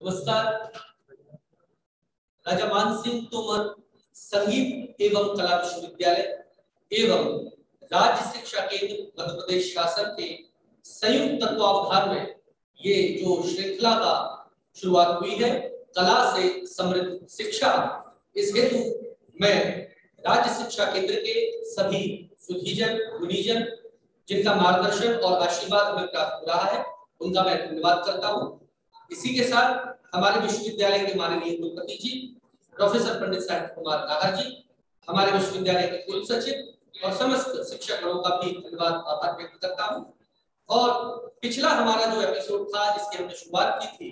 नमस्कार। राजा मान सिंह तोमर संगीत एवं कला विश्वविद्यालय एवं राज्य शिक्षा केंद्र मध्य प्रदेश शासन के संयुक्त तत्वावधान में ये जो श्रृंखला का शुरुआत हुई है, कला से समृद्ध शिक्षा, इस हेतु मैं राज्य शिक्षा केंद्र के सभी सुधीजन गुणीजन जिनका मार्गदर्शन और आशीर्वाद हमें प्राप्त हो रहा है, उनका मैं धन्यवाद करता हूँ। इसी के साथ हमारे विश्वविद्यालय के माननीय कुलपति जी प्रोफेसर पंडित साहित्य कुमार नाहर जी, हमारे विश्वविद्यालय के कुल सचिव और समस्त शिक्षकों का भी धन्यवाद आभार व्यक्त करता हूँ। और पिछला हमारा जो एपिसोड था जिसकी हमने शुरुआत की थी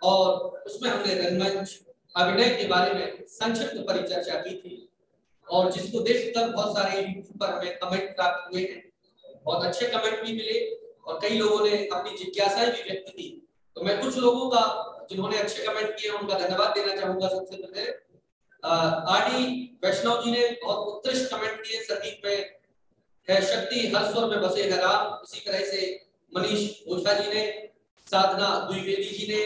और उसमें हमने रंगमंच अभिनय के बारे में संक्षिप्त परिचर्चा की थी और जिसको देखकर बहुत सारे यूट्यूब पर हमें कमेंट प्राप्त हुए हैं, बहुत अच्छे कमेंट भी मिले और कई लोगों ने अपनी जिज्ञासाएं भी व्यक्त की। तो मैं कुछ लोगों का जिन्होंने अच्छे कमेंट किए उनका धन्यवाद देना चाहूंगा। सबसे पहले आरडी वैष्णव जी ने बहुत उत्कृष्ट कमेंट किए, संगीत में है शक्ति, हर स्वर में बसे है राम। इसी तरह से मनीष ओझा जी ने, साधना द्विवेदी जी ने,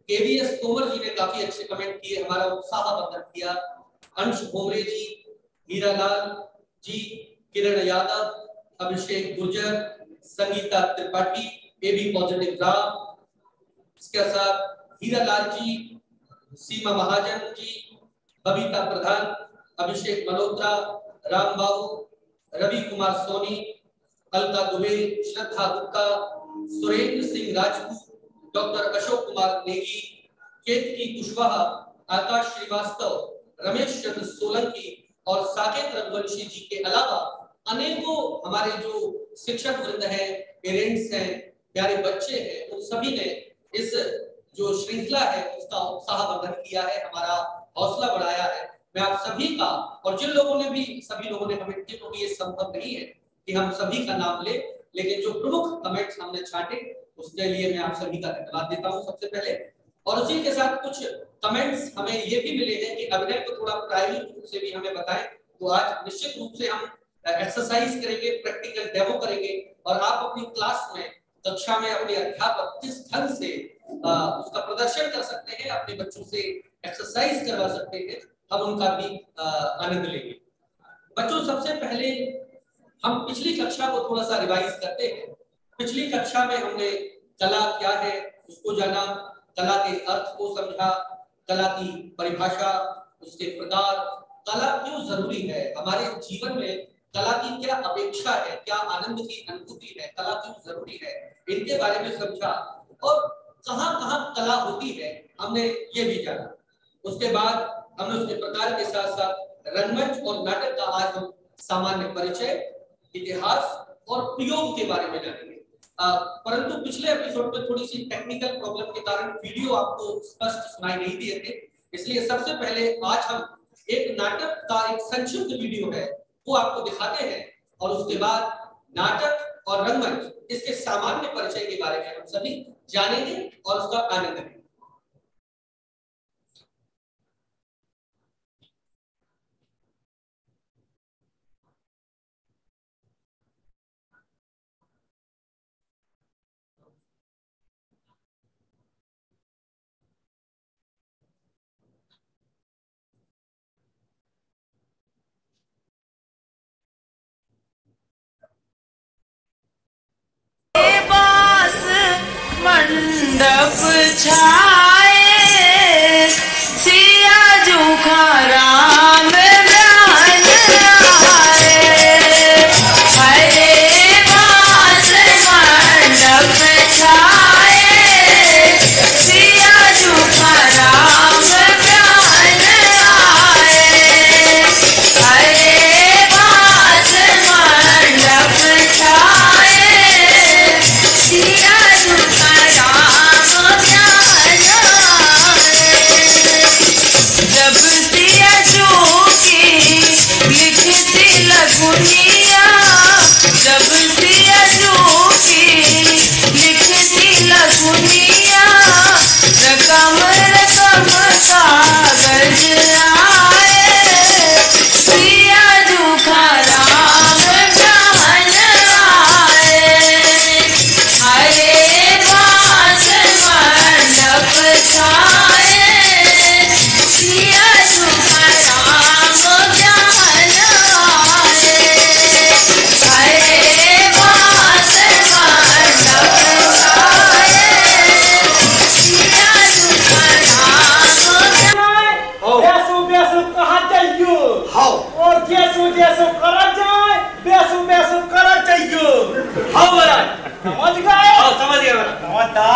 केवीएस तोमर जी ने काफी अच्छे कमेंट किए, हमारा उत्साह वर्धन किया। अंश भोमरे जी, हीरालाल जी, किरण यादव, अभिषेक गुर्जर, संगीता त्रिपाठी, एबी पॉजिटिव राम, इसके साथ हीरालाल जी, सीमा महाजन जी, बबीता प्रधान, अभिषेक मल्होत्रा, राम बाबू, रवि कुमार सोनी, अलका दुबे, श्रद्धा गुप्ता, सुरेंद्र सिंह राजपूत, डॉक्टर अशोक कुमार नेगी, केतकी कुशवाहा, आकाश श्रीवास्तव, रमेश चंद्र सोलंकी और साकेत रघुवंशी जी के अलावा अनेकों हमारे जो शिक्षक वृंद है, पेरेंट्स हैं, प्यारे बच्चे हैं, उन सभी ने इस जो श्रृंखला है उसका उत्साह वर्धन किया है, हमारा हौसला बढ़ाया है। मैं आप सभी का और जिन लोगों ने भी, सभी लोगों ने कमेंट किए, क्योंकि ये संभव नहीं है कि हम सभी का नाम ले, लेकिन जो प्रमुख कमेंट्स हमने छांटे उसके लिए मैं आप सभी का धन्यवाद देता हूं सबसे पहले। और उसी के साथ कुछ कमेंट्स हमें ये भी मिले हैं कि अभिनय को थोड़ा प्रायोगिक रूप से भी हमें बताएं, तो आज निश्चित रूप से हम एक्सरसाइज करेंगे, प्रैक्टिकल डेमो करेंगे और आप अपनी क्लास में, कक्षा में अपने अध्यापक किस ढंग से उसका प्रदर्शन कर सकते हैं, अपने बच्चों से एक्सरसाइज करवा सकते हैं, हम उनका भी आनंद लेंगे। बच्चों, सबसे पहले हम पिछली कक्षा को थोड़ा सा रिवाइज करते हैं। पिछली कक्षा में हमने कला क्या है उसको जाना, कला के अर्थ को समझा, कला की परिभाषा, उसके प्रकार, कला क्यों जरूरी है हमारे जीवन में, कला की क्या अपेक्षा है, क्या आनंद की अनुभूति है, कला क्यों जरूरी है, इनके बारे में समझा और कहां-कहां कला होती है हमने ये भी जाना। उसके बाद हमने उसके प्रकार के साथ साथ रंगमंच और नाटक का आज हम सामान्य परिचय, इतिहास और प्रयोग के बारे में जानेंगे। परंतु पिछले एपिसोड में थोड़ी सी टेक्निकल प्रॉब्लम के कारण वीडियो आपको स्पष्ट सुनाई नहीं दिए थे, इसलिए सबसे पहले आज हम एक नाटक का एक संक्षिप्त वीडियो है वो आपको दिखाते हैं और उसके बाद नाटक और रंगमंच इसके सामान्य परिचय के बारे में हम सभी जानेंगे और उसका आनंद लेंगे। मंडप छाए सिया जूखा राम ब्यान आए, हरे बास मंडप छाए सिया जूखा राम ब्यान आए, हरे बास मंडप छाए सिया जूखा राम ब्यान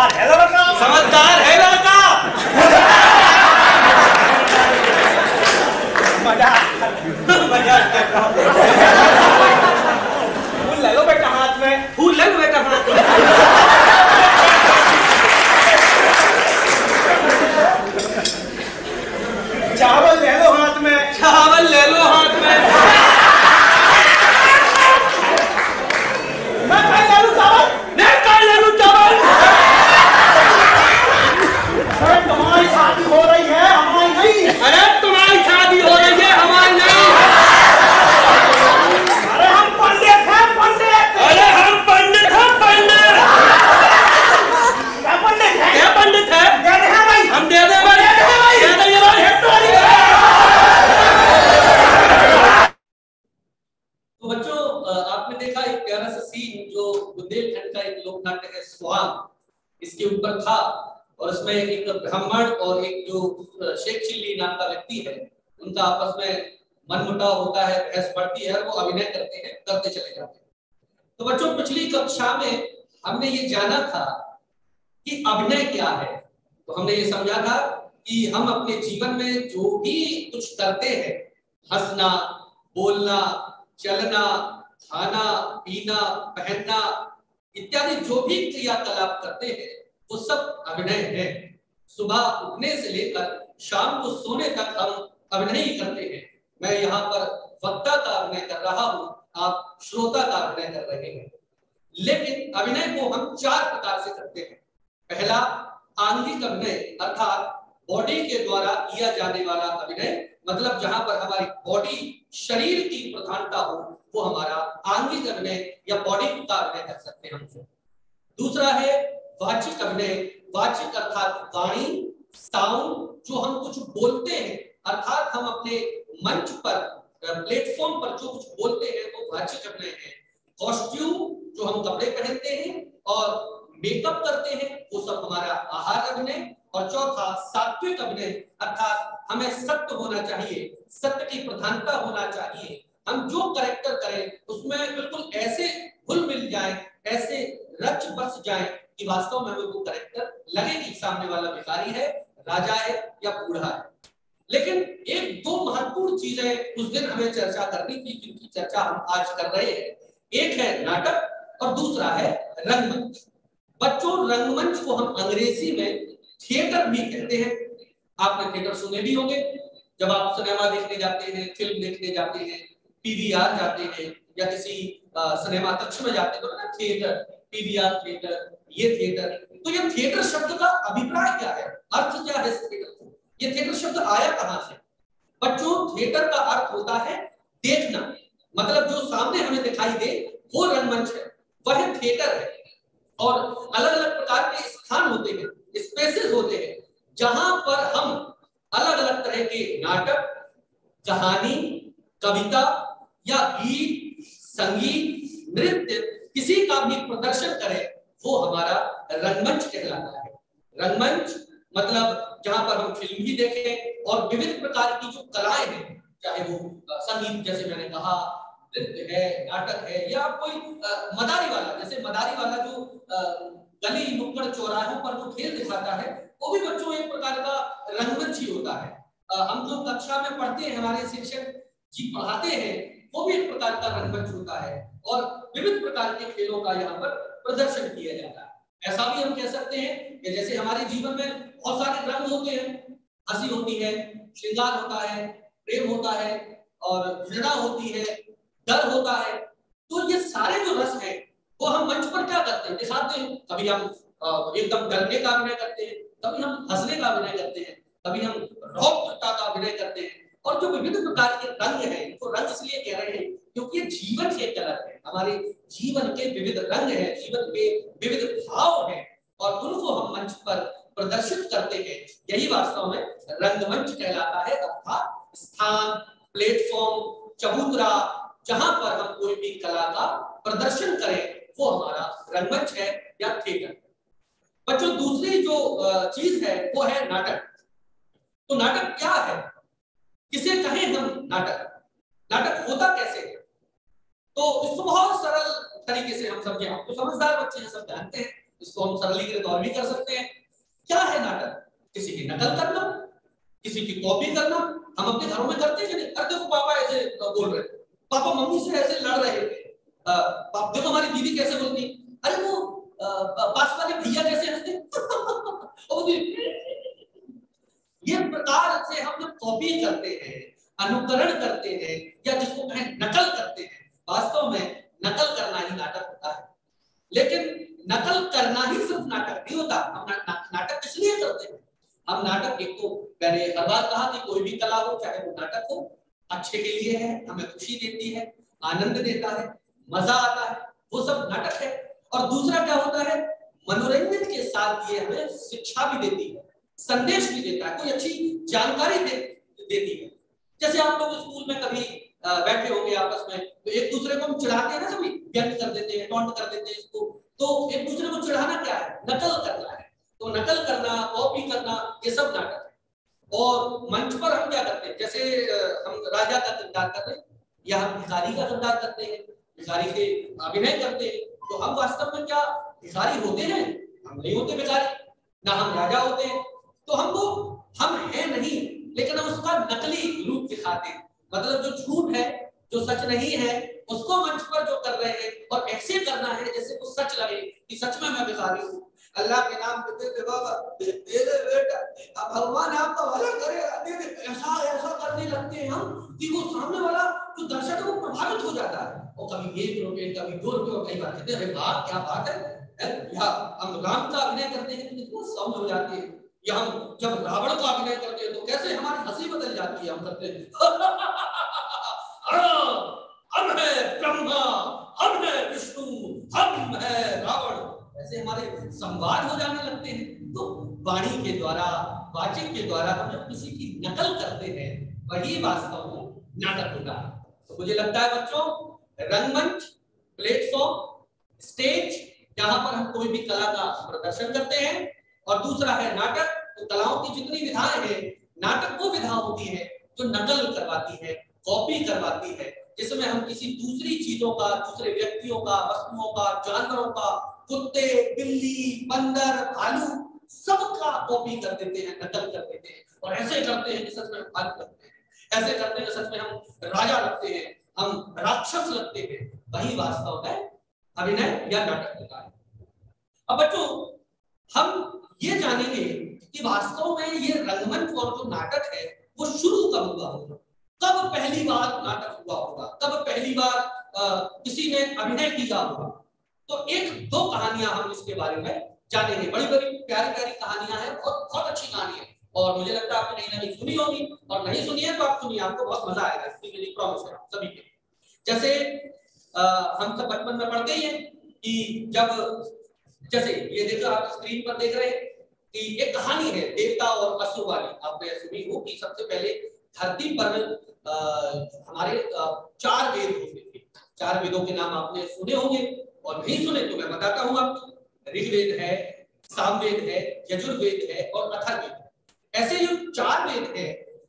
समझदार है लड़का, समझदार है लड़का। मजाक कर रहा हूं। फूल ले लो बेटा हाथ में, फूल ले लो बेटा हाथ में। चावल ले लो हाथ में, चावल ले लो हाथ में। मैं कहीं ले लूं चावल, मैं कहीं ले लूं चावल। अरे तुम्हारी शादी हो रही है हमारी नहीं। अरे तुम्हारी शादी हो रही है हमारी नहीं। अरे हम पंडित हैं पंडित। अरे हम पंडित हैं पंडित। क्या पंडित है? क्या पंडित है? दे दे भाई, हम दे दे भाई, दे दे भाई, दे दे भाई। तो बच्चों आपने देखा एक प्यारा सा सीन जो बुंदेलखंड का एक लोक नाटक है स्वांग, इसके ऊपर था और उसमें एक ब्राह्मण और एक जो शेख चिल्ली नाम का व्यक्ति है उनका आपस में मनमुटाव होता है, बहस बढ़ती है और वो अभिनय करते हैं, करते चले जाते हैं। तो बच्चों पिछली कक्षा में हमने ये जाना था कि अभिनय क्या है। तो हमने ये समझा था कि हम अपने जीवन में जो भी कुछ करते हैं, हंसना, बोलना, चलना, खाना, पीना, पहनना इत्यादि जो भी क्रियाकलाप करते हैं वो सब अभिनय है। सुबह उठने से लेकर शाम को सोने तक हम अभिनय ही करते हैं। मैं यहाँ पर वक्ता का अभिनय कर रहा हूँ, आप श्रोता का अभिनय कर रहे हैं। लेकिन अभिनय को हम 4 प्रकार से करते हैं। पहला आंगिक अभिनय अर्थात बॉडी के द्वारा किया जाने वाला अभिनय, मतलब जहां पर हमारी बॉडी शरीर की प्रधानता हो वो हमारा आंगिक अभिनय या बॉडी का अभिनय कर सकते हैं हम। दूसरा है वाचिक अभिनय। वाचिक अर्थात वाणी, साउंड, जो हम कुछ बोलते हैं अर्थात हम अपने मंच पर प्लेटफॉर्म पर जो कुछ बोलते हैं वो वाचिक अभिनय है। कॉस्ट्यूम, जो हम कपड़े पहनते हैं और मेकअप करते हैं वो सब हमारा आहार अभिनय। और चौथा सात्विक अभिनय अर्थात हमें सत्य होना चाहिए, सत्य की प्रधानता होना चाहिए। हम जो कैरेक्टर करें उसमें बिल्कुल ऐसे घुल मिल जाए, ऐसे रच बस जाए कि वास्तव में हमें वो कैरेक्टर लगे कि सामने वाला भिखारी है, राजा है या बूढ़ा है। लेकिन एक दो महत्वपूर्ण चीजें उस दिन हमें चर्चा करनी थी जिनकी चर्चा हम आज कर रहे हैं। एक है नाटक और दूसरा है रंगमंच। बच्चों रंगमंच को हम अंग्रेजी में थिएटर भी कहते हैं। आपने थिएटर सुने भी होंगे, जब आप सिनेमा देखने जाते हैं, फिल्म देखने जाते हैं, पीवीआर जाते हैं या किसी सिनेमा कक्ष में जाते हैं तो ना थिएटर, पीवीआर थिएटर, ये थिएटर। तो ये थिएटर शब्द का अभिप्राय क्या है, अर्थ क्या है इस थिएटर को, ये थिएटर शब्द आया कहां से? बच्चों थिएटर का अर्थ होता है देखना, मतलब जो सामने हमें दिखाई दे वो रंगमंच है, वह थिएटर है। और अलग अलग प्रकार के स्थान होते हैं, स्पेसेस होते हैं जहां पर हम अलग अलग तरह के नाटक, कहानी, कविता या गीत, संगीत, नृत्य किसी का भी प्रदर्शन करें वो हमारा रंगमंच कहलाता है। रंगमंच मतलब जहां पर हम फिल्म भी देखें और विविध प्रकार की जो कलाएं हैं, चाहे वो संगीत जैसे मैंने कहा, नृत्य है, नाटक है, या कोई मदारी वाला, जैसे मदारी वाला जो गली नुक्कड़ चौराहों पर जो खेल दिखाता है वो भी बच्चों एक प्रकार का रंगमंच ही होता है। हम जो कक्षा में पढ़ते हैं, हमारे शिक्षक जी पढ़ाते हैं, वो भी एक प्रकार का रंगमंच होता है और विविध प्रकार के खेलों का यहाँ पर प्रदर्शन किया जाता है। ऐसा भी हम कह सकते हैं कि जैसे हमारे जीवन में बहुत सारे रंग होते हैं, हंसी होती है, श्रृंगार होता है, प्रेम होता है और घृणा होती है, डर होता है। तो ये सारे जो रस हैं वो हम मंच पर क्या करते हैं, दिखाते हैं। कभी हम एकदम डरने का अभिनय करते हैं, कभी हम हंसने का अभिनय करते हैं, कभी हम रौद्रता का अभिनय करते हैं। और जो विभिन्न प्रकार के रंग हैं, इनको रंग इसलिए कह रहे हैं क्योंकि ये जीवन के कलर है, हमारे जीवन के विविध रंग हैं, जीवन के विविध भाव हैं और उनको हम मंच पर प्रदर्शित करते हैं। यही वास्तव में रंगमंच कहलाता है, अर्थात स्थान, प्लेटफॉर्म, चबूतरा, जहां पर हम कोई भी कला का प्रदर्शन करें वो हमारा रंगमंच है या थिएटर। बच्चों दूसरी जो चीज है वो है नाटक। तो नाटक क्या है, किसे कहें हम नाटक, नाटक होता कैसे है? तो इसको बहुत सरल तरीके से हम समझें, आप तो समझदार बच्चे हैं, सब जानते हैं इसको हम सरलीकृत और भी कर सकते हैं। क्या है नाटक? किसी की नकल करना, किसी की कॉपी करना। हम अपने घरों में करते हैं कि नहीं? अरे देखो पापा ऐसे बोल रहे, पापा मम्मी से ऐसे लड़ रहे थे, देखो हमारी दीदी कैसे बोलती, अरे वो पास वाले भैया कैसे हंसते ये प्रकार से हम जब कॉपी करते हैं, अनुकरण करते हैं, या जिसको कहें नकल करते हैं, वास्तव में नकल करना ही नाटक होता है। लेकिन नकल करना ही सिर्फ नाटक नहीं होता। हम नाटक किस लिए करते हैं? हम नाटक, एक तो मैंने हर बार कहा कि कोई भी कला हो, चाहे वो नाटक हो, अच्छे के लिए है, हमें खुशी देती है, आनंद देता है, मजा आता है, वो सब नाटक है। और दूसरा क्या होता है, मनोरंजन के साथ ये हमें शिक्षा भी देती है, संदेश भी देता है, कोई अच्छी जानकारी देती है। जैसे आप लोग स्कूल में कभी बैठे होंगे आपस में, तो एक दूसरे को हम चिढ़ाते हैं ना, कभी व्यक्त कर देते हैं, टॉन्ट कर देते हैं इसको, तो एक दूसरे को चिढ़ाना क्या है? नकल करना है। तो नकल करना, कॉपी करना, ये सब नाटक है। और मंच पर हम क्या करते हैं, जैसे हम राजा का किरदार कर रहे हैं या हम भिखारी का किरदार करते हैं, भिखारी के अभिनय करते हैं, तो हम वास्तव में क्या भिखारी होते हैं? हम नहीं होते भिखारी, ना हम राजा होते हैं। तो हम हैं नहीं, लेकिन हम उसका नकली रूप दिखाते हैं। मतलब जो झूठ है, जो सच नहीं है, उसको मंच पर जो कर रहे हैं, और ऐसे करना है जैसे वो सच लगे कि सच में मैं भिखारी हूँ। अल्लाह के नाम पे दे बाबा, दे दे बेटा, अब भगवान आपका भला करेगा, दे दे, ऐसा करने लगते हैं हम कि वो सामने वाला जो दर्शक है वो प्रभावित हो जाता है। और कभी 1 रुपये, कभी 2 रुपये, और कई बार कहते हैं अरे वाह क्या बात है। या हम राम का अभिनय करते हैं तो कितना सौम्य हो जाते हैं, या हम जब रावण का अभिनय करते हैं तो कैसे हमारी हंसी बदल जाती है। हम करते हैं हम है ब्रह्मा, हम है विष्णु, हम है रावण, ऐसे हमारे संवाद हो जाने लगते हैं। तो वाणी के द्वारा, वाचिक के द्वारा हम जब किसी की नकल करते हैं, वही वास्तव में नाटक होता है। तो मुझे लगता है बच्चों, रंगमंच, प्लेटफॉर्म, स्टेज, जहां पर हम कोई भी कला का प्रदर्शन करते हैं, और दूसरा है नाटक। तो कलाओं की जितनी विधाएं हैं, नाटक वो विधा होती है जो नकल करवाती है, कॉपी करवाती है, जिसमें हम किसी दूसरी चीजों का, दूसरे व्यक्तियों का, वस्तुओं का, जानवरों का, कुत्ते, बिल्ली, बंदर, भालू, सबका कॉपी कर देते हैं, नकल कर देते हैं, और ऐसे करते हैं कि सच में हम भालू लगते हैं, ऐसे करते हैं कि सच में हम राजा लगते हैं, हम राक्षस लगते हैं। वही वास्तव में अभिनय या नाटक होता है। अब बच्चों, हम ये जानेंगे कि वास्तव में ये रंगमंच और जो नाटक है वो शुरू कब हुआ होगा, कब पहली बार नाटक हुआ होगा, कब पहली बार किसी ने अभिनय किया होगा। तो 1-2 कहानियां हम इसके बारे में जानेंगे। बड़ी बड़ी प्यारी प्यारी कहानियां हैं, बहुत अच्छी कहानी है, और मुझे लगता है आपने कहीं ना कहीं सुनी होगी, और नहीं सुनी है तो आप सुनिए, आपको बहुत मजा आएगा, इसकी मेरी प्रॉमिस है सभी के। जैसे हम सब बचपन में पढ़ते ही हैं कि जब, जैसे ये देखो आप स्क्रीन पर देख रहे हैं कि एक कहानी है देवता और असुर वाली। आपने सुनी हो कि सबसे पहले धरती पर हमारे 4 वेद होते थे। 4 वेदों के नाम आपने सुने होंगे, और नहीं सुने तो मैं बताता हूँ आपको। ऋग्वेद है, सामवेद है, यजुर्वेद है और अथर्ववेद है। ऐसे जो 4 वेद है।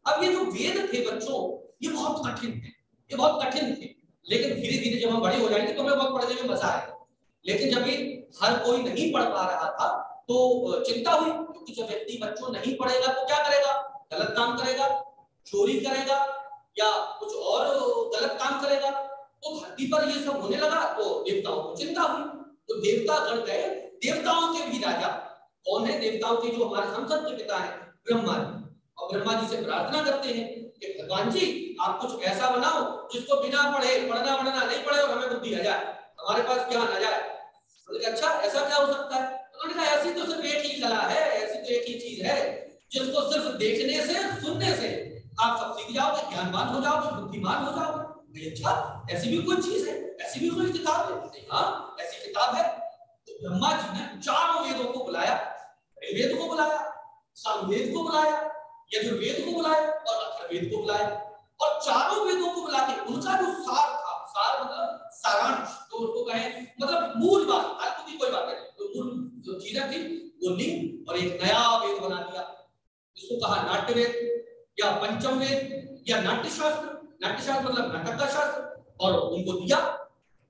अब ये जो वेद थे बच्चों, ये बहुत कठिन थे, ये बहुत कठिन थे, लेकिन धीरे धीरे जब हम बड़े हो जाएंगे तो हमें बहुत पढ़ने में मजा आएगा। लेकिन जब ये हर कोई नहीं पढ़ पा रहा था तो चिंता हुई, क्योंकि जब व्यक्ति बच्चों नहीं पढ़ेगा तो क्या करेगा? गलत काम करेगा, चोरी करेगा, या कुछ और गलत काम करेगा। तो धरती पर ये सब होने लगा तो देवताओं को चिंता हुई। तो देवता गण गए, देवताओं के भी राजा। कौन है देवताओं के? जो हमारे हम सब के पिता है, ब्रह्मा जी। और ब्रह्मा जी से प्रार्थना करते हैं कि भगवान जी आप कुछ ऐसा बनाओ जिसको बिना पढ़े, पढ़ना वढ़ना नहीं पड़े, और हमें बुद्धि आ जाए, हमारे पास ज्ञान आ जाए। अच्छा ऐसा क्या हो सकता है? उन्होंने कहा ऐसी तो सिर्फ एक ही कला है, ऐसी तो एक ही चीज है जिसको सिर्फ देखने से, सुनने से आप सब सीख जाओगे, ज्ञानवान हो जाओगे, बुद्धिमान हो जाओगे। अच्छा ऐसी भी कोई चीज है, ऐसी भी कोई किताब है? हाँ ऐसी किताब है। तो ब्रह्मा जी ने 4 वेदों को बुलाया, ऋग्वेद को बुलाया, सामवेद को बुलाया, यजुर्वेद को बुलाया और अथर्ववेद को बुलाया। और 4 वेदों को बुला के उनका जो सार था, सार मतलब सारांश, तो उसको कहें मतलब मूल बात, फालतू की कोई बात नहीं, तो मूल जो चीजें थी वो ली और एक नया वेद बना दिया। इसको कहा नाट्यवेद या पंचम वेद या नाट्यशास्त्र। नाट्यशास्त्र मतलब नाटक का शास्त्र, और उनको दिया।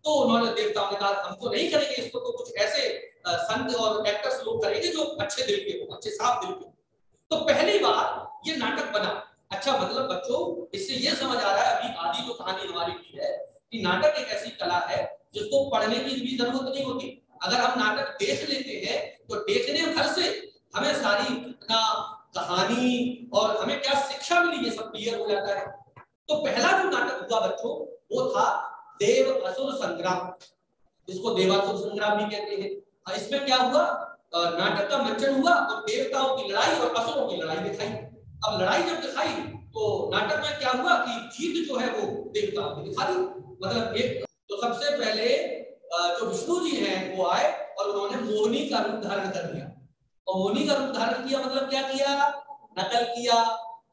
तो उन्होंने, देवताओं ने कहा हमको नहीं करेंगे इसको, तो कुछ ऐसे संत और एक्टर्स लोग करेंगे जो अच्छे दिल के हो, अच्छे साफ दिल के हो। तो पहली बार ये नाटक बना। अच्छा, मतलब बच्चों इससे ये समझ आ रहा है अभी आधी जो कहानी हमारी की है कि नाटक एक ऐसी कला है जिसको पढ़ने की भी जरूरत नहीं होती। अगर हम नाटक देख लेते हैं तो देखने भर से हमें सारी घटना, कहानी और हमें क्या शिक्षा मिली ये सब क्लियर हो जाता है। तो पहला जो नाटक हुआ बच्चों वो था देव असुर संग्राम, जिसको देवासुर संग्राम भी कहते हैं। इसमें क्या हुआ, नाटक का मंचन हुआ और देवताओं की लड़ाई और असुरों की लड़ाई दिखाई। अब लड़ाई जब दिखाई तो नाटक में क्या हुआ कि जीत जो है वो देवताओं की दिखा दी। मतलब एक तो सबसे पहले जो विष्णु जी हैं वो आए और उन्होंने मोहिनी का रूप धारण कर लिया। और मोहिनी का रूप धारण किया मतलब क्या किया, नकल किया,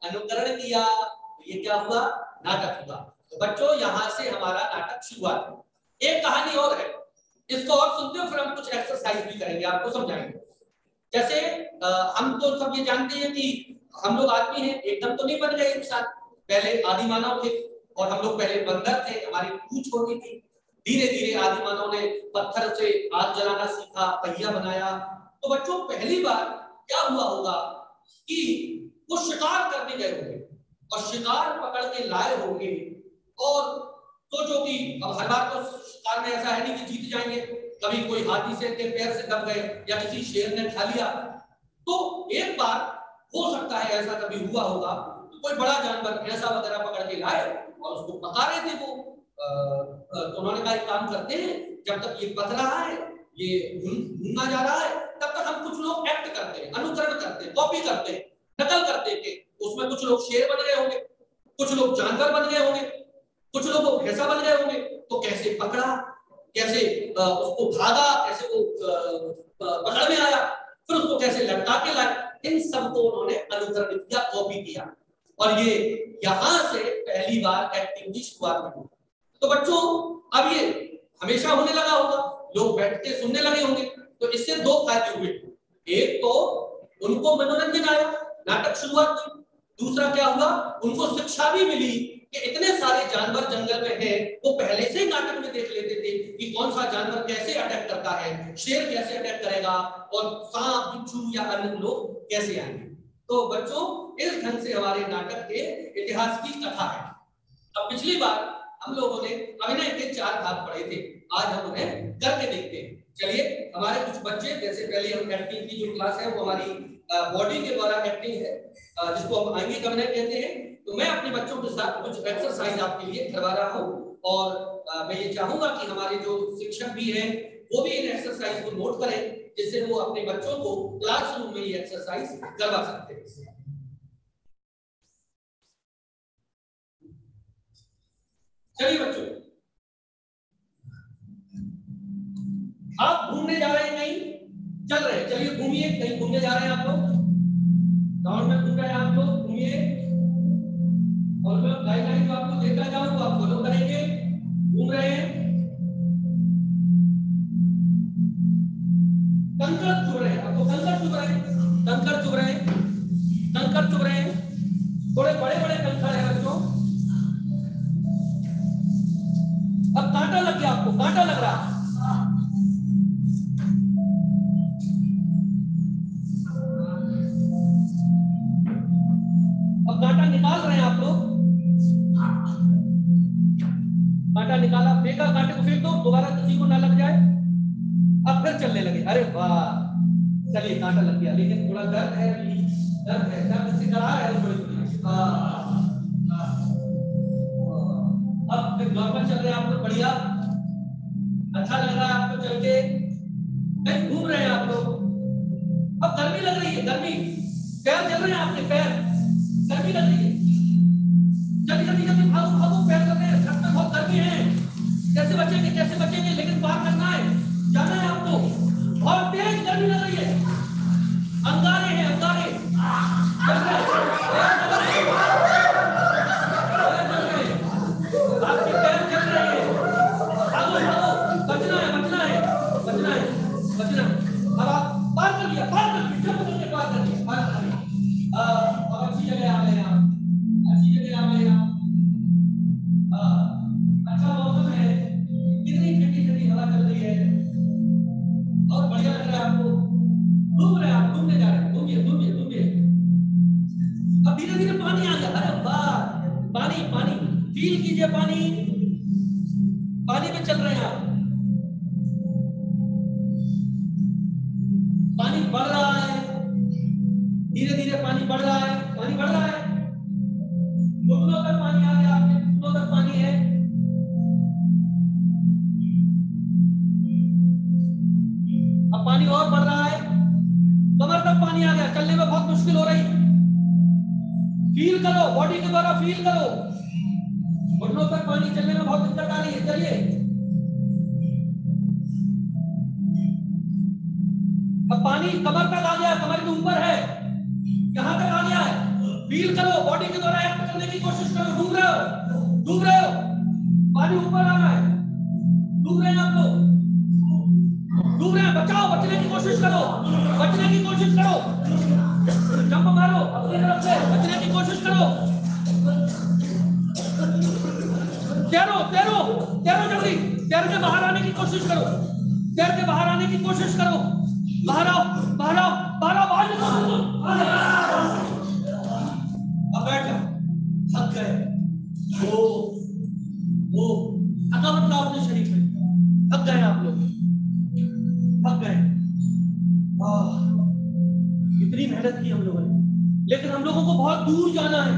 अनुकरण किया। ये क्या हुआ, नाटक हुआ। तो बच्चों यहाँ से हमारा नाटक शुरुआत है। एक कहानी और है, इसको और सुनते हो फिर हम कुछ एक्सरसाइज भी करेंगे, आपको समझाएंगे। जैसे हम तो सब ये जानते हैं कि हम लोग आदमी हैं, एकदम तो नहीं बन गए इंसान। पहले आदि मानव थे और हम लोग पहले बंदर थे, हमारी पूंछ होती थी। धीरे धीरे आदि मानव ने पत्थर से आग जलाना सीखा, पहिया बनाया। तो बच्चों पहली बार क्या हुआ होगा कि वो शिकार करने गए होंगे और शिकार पकड़ के लाए होंगे। और सोचो कि अब हर बार तो शिकार में ऐसा है नहीं कि जीत जाएंगे, कभी कोई हाथी से के पैर से दब गए या किसी शेर ने खा लिया। तो एक बार हो सकता है ऐसा कभी हुआ होगा, तो कोई बड़ा जानवर भैंसा वगैरह पकड़ के लाए और उसको पका रहे थे वो। तो उन्होंने कहा एक काम करते हैं, जब तक ये पक रहा है, ये भुना जा रहा है, तब तक हम कुछ लोग एक्ट करते हैं, अनुकरण करते हैं, कॉपी करते हैं, नकल करते थे। उसमें कुछ लोग शेर बन गए होंगे, कुछ लोग जानवर बन गए होंगे, कुछ लोग भैंसा बन गए होंगे। तो कैसे पकड़ा, कैसे उसको भागा, कैसे वो पकड़ में आया, फिर उसको कैसे लटका के लाए, इन सब को उन्होंने अनुकरण किया, कॉपी किया। और ये यहां से पहली बार एक्टिंग की शुरुआत हुई। तो बच्चों अब ये हमेशा होने लगा होगा, लोग बैठ के सुनने लगे होंगे। तो इससे दो फायदे हुए, एक तो उनको मनोरंजन आया, नाटक शुरुआत हुई। दूसरा क्या हुआ, उनको शिक्षा भी मिली कि इतने सारे जानवर जंगल में हैं, वो पहले से ही नाटक में देख लेते थे कि कौन सा जानवर कैसे अटैक करता है, शेर कैसे अटैक करेगा और सांप, बिच्छू या अन्य लोग कैसे आएंगे। तो बच्चों इस ढंग से हमारे नाटक के इतिहास की कथा है। अब पिछली बार हम लोगों ने अभिनय के 4 भाग पढ़े थे, आज हम उन्हें करके देखते हैं। चलिए, हमारे कुछ बच्चे, जैसे पहले हम एक्टिंग की जो क्लास है वो हमारी बॉडी के द्वारा एक्टिंग है, जिसको हम आंगिक अभिनय कहते हैं। तो मैं अपने बच्चों के साथ कुछ एक्सरसाइज आपके लिए करवा रहा हूँ और मैं ये चाहूंगा कि हमारे जो शिक्षक भी हैं वो भी इन एक्सरसाइज को नोट करें, जिससे वो अपने बच्चों को क्लासरूम में ये एक्सरसाइज करवा सकते हैं। चलिए बच्चों, आप घूमने जा रहे हैं, कहीं चल रहे हैं, चलिए घूमिए। कहीं घूमने जा रहे हैं आप लोग, गाँव में घूम रहे हैं आप लोग, घूमिए। और मैं गाइडलाइन जो आपको देता जाऊं वो आप फॉलो करेंगे। घूम रहे हैं, कंकड़ चुभ रहे हैं, आपको कंकड़ चुभ रहे हैं, कंकड़ चुभ रहे हैं, कंकड़ चुभ रहे हैं, थोड़े बड़े बड़े कंकड़ है बच्चों। अब कांटा लग गया, आपको कांटा लग रहा है, अब कांटा निकाल रहे हैं आप लोग। कांटा निकाला, फेंका, कांटे को फेंक दो, दोबारा किसी को ना लग जाए। अब फिर चलने लगे, अरे वाह, चलिए कांटा लग गया, लेकिन थोड़ा दर्द है, दर्द है, दर्द से करा है थोड़ी। अब फिर नॉर्मल चल रहे हैं आप लोग, बढ़िया, अच्छा लग रहा है आपको चल के, कहीं घूम रहे हैं आप लोग। अब गर्मी लग रही है, गर्मी, पैर चल रहे हैं आपके, पैर गर्मी लग रही है, जल्दी जल्दी जल्दी भागो भागो, पैर चल रहे हैं, छत में बहुत गर्मी है, कैसे बचेंगे, कैसे बचेंगे, लेकिन पार करना है, जाना है आपको, बहुत तेज गर्मी लग रही है, अंगारे हैं, अंगारे आपके पैर चल रहे हैं, भागो भागो, बचना है, बचना है, बचना है, बचना। अब आप पार कर लिया, पार कर लिया, जब तक पार कर लिया, पार कर लिया। अब अच्छी जगह आ गए आप, अच्छी जगह आ गए आप। अच्छा मौसम है, कितनी ठंडी ठंडी हवा चल रही है, और बढ़िया लीजिए पानी, पानी पे चल रहे हैं आप। पानी बढ़ रहा है, धीरे धीरे पानी बढ़ रहा है, पानी बढ़ रहा है, घुटनों तक पानी आ गया, आपके घुटनों तक पानी है। अब पानी और बढ़ रहा है, कमर तक पानी आ गया, चलने में बहुत मुश्किल हो रही। फील करो, बॉडी के द्वारा फील करो, घुटनों तक पानी, चलने में बहुत दिक्कत आ रही है। चलिए, अब पानी कमर तक आ गया, कमर के ऊपर है, यहां तक आ गया है। फील करो, बॉडी के द्वारा एक्ट करने की कोशिश करो। डूब रहे हो, डूब रहे हो, पानी ऊपर आ रहा है, डूब रहे हैं आप लोग, डूब रहे हैं। बचाओ, बचने की कोशिश करो, बचने की कोशिश करो, जंप मारो अपनी तरफ से, बचने की कोशिश करो। तैरो तैरो तैरो, जल्दी तैर के बाहर आने की कोशिश करो, तैर के बाहर आने की कोशिश करो। बाहर आओ, बाहर आओ, बाहर आओ, बाहर निकलो। अब बैठ जाओ, थक गए, वो थकावट लाओ अपने शरीर में, थक गए आप लोग, थक गए। इतनी मेहनत की हम लोगों ने, लेकिन हम लोगों को बहुत दूर जाना है।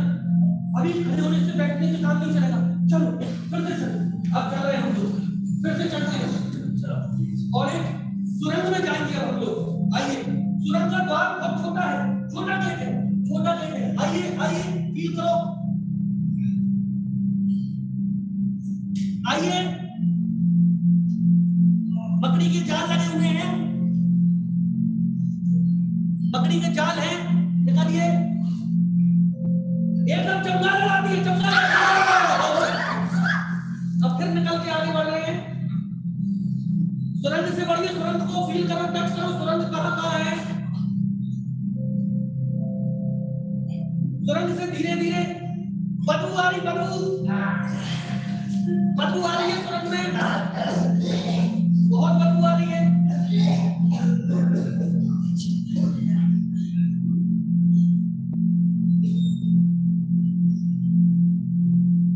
अभी खड़े होने से बैठने से काम नहीं चलेगा। चलो फिर से चलो, अब चल रहे हैं हम लोग, फिर से चलते हैं और एक सुरंग में जाएंगे अब हम लोग। आइए, सुरंग का द्वार बहुत छोटा है, छोटा गेट है, छोटा गेट है। आइए आइए, फील करो, आइए। मकड़ी के जाल लगे हुए हैं, मकड़ी के जाल हैं, निकालिए। एकदम चमका लगा दिए, चमका। अब फिर निकल के आगे बढ़ रहे हैं। सुरंग से बढ़िए, सुरंग को फील करो, टच करो, सुरंग कहाँ है। सुरंग से धीरे धीरे बदबू आ रही, बदबू आ रही है सुरंग में, बहुत बदबू आ रही है।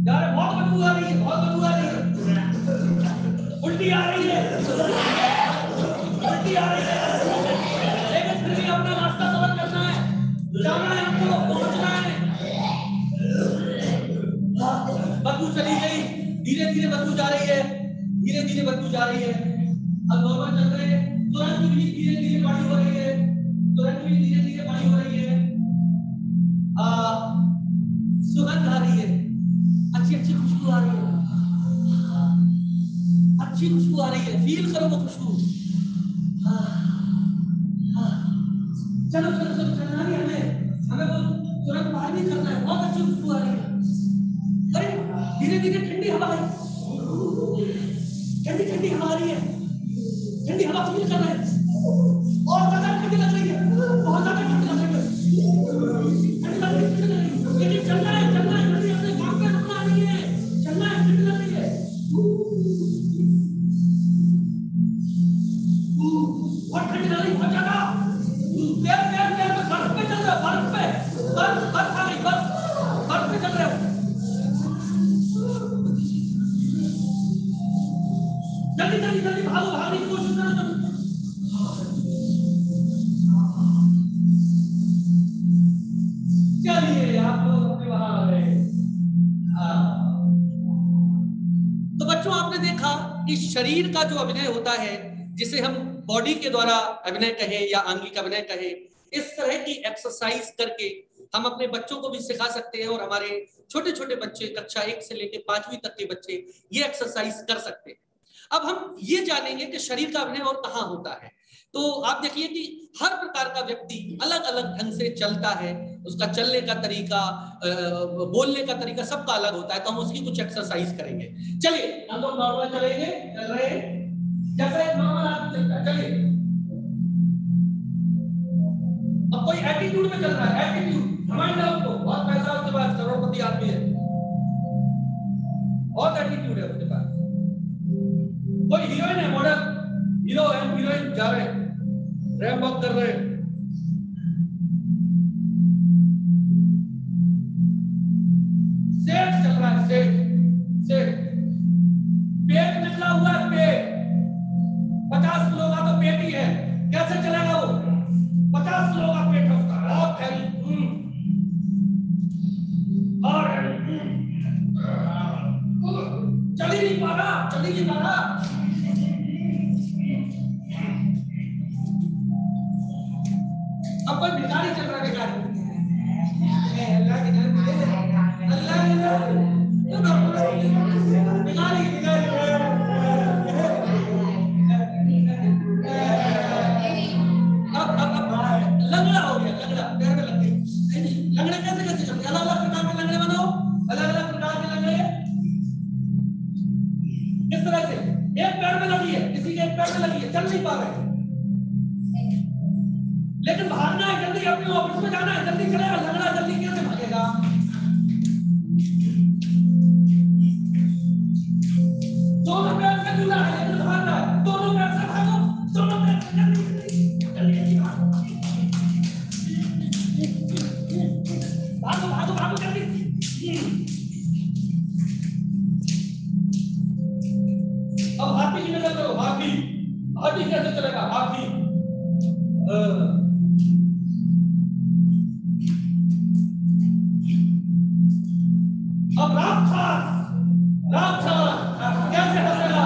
यार बहुत बदबू आ रही है, बहुत बदबू आ रही है, उल्टी आ रही है, उल्टी आ रही है। लेकिन फिर भी अपना रास्ता कवर करना है, जाना है हमको, पहुंचना है। बदबू चली गई, धीरे धीरे बदबू जा रही है, धीरे धीरे बदबू जा रही है। अब नॉर्मल चल रहे हैं, तुरंत भी धीरे धीरे बड़ी हो रही है, तुरंत भी धीरे धीरे बड़ी हो रही है। सुगंध आ रही है, अच्छी अच्छी खुशबू आ रही है, अच्छी खुशबू आ रही है, फील करो वो खुशबू। चलो चलो चलो, चलना नहीं हमें वो तुरंत बाहर नहीं करना है, बहुत अच्छी खुशबू आ रही है। अरे धीरे धीरे ठंडी हवा है, ठंडी ठंडी हवा आ रही है, ठंडी हवा फील कर रहे हैं, और ज्यादा ठंडी लग रही है, बहुत ज्यादा ठंडी लग रही है, ठंडी लग रही है। लेकिन चलना है, चलना है, जल्दी अपने काम पे रुकना नहीं है, चलना है, ठंडी लग रही है। बहुत ठंडी लग रही है, बहुत ज्यादा। पैर पैर पैर में बर्फ पे चल रहे हो, बर्फ पे, बर्फ बर्फ आ गई, बर्फ पे चल रहे हो। जल्दी जल्दी जल्दी भागो, भागने की कोशिश करो। चलिए आप लोग अपने वहां आ गए। तो बच्चों, आपने देखा कि शरीर का जो अभिनय होता है, जिसे हम बॉडी के द्वारा अभिनय कहें या आंगिक अभिनय कहें, इस तरह की एक्सरसाइज करके हम अपने बच्चों को भी सिखा सकते हैं और हमारे छोटे छोटे बच्चे कक्षा 1 से लेकर 5वीं तक के बच्चे ये एक्सरसाइज कर सकते हैं। अब हम ये जानेंगे कि शरीर का अभिनय और कहाँ होता है। तो आप देखिए कि हर प्रकार का व्यक्ति अलग अलग ढंग से चलता है, उसका चलने का तरीका, बोलने का तरीका सबका अलग होता है। तो हम उसकी कुछ एक्सरसाइज करेंगे। चलिए हम लोग नॉर्मल चलेंगे, चल रहे हैं जैसे नॉर्मल आदमी चलता है। चलिए, अब कोई एटीट्यूड में चल रहा है, एटीट्यूड, घमंड है उसको, बहुत पैसा उसके पास, करोड़पति आदमी है, बहुत एटीट्यूड है उसके पास। कोई हीरोइन है, मॉडल, हीरो एंड हीरोइन जा रहे हैं, रैंप वॉक कर रहे हैं, सेट चल रहा है, सेट जल्दी की बात। अब कोई भिखारी चल रहा है, भिखारी अल्लाह के घर में, अल्लाह के घर में भिखारी भिखारी अब लंगड़ा हो गया, लंगड़ा पैर में लग गई। लंगड़े कैसे कैसे चलते, अलग अलग प्रकार के लंगड़े बनाओ, अलग अलग प्रकार के लंगड़े किस तरह से, एक पैर में लगी है, किसी के एक पैर में लगी है, चल नहीं पा रहे, लेकिन भागना है जल्दी, अपने ऑफिस में जाना है, जल्दी चलेगा, लंगड़ा जल्दी कैसे भागेगा। दोनों पैर से जुड़ा है लेकिन भाग रहा है, दोनों पैर से भागो, दोनों पैर से जल्दी जल्दी भागो भागो भागो जल्दी। अब हाथी की नजर करो, हाथी हाथी कैसे चलेगा, हाथी अब राक्षस राक्षस कैसे हंसेगा,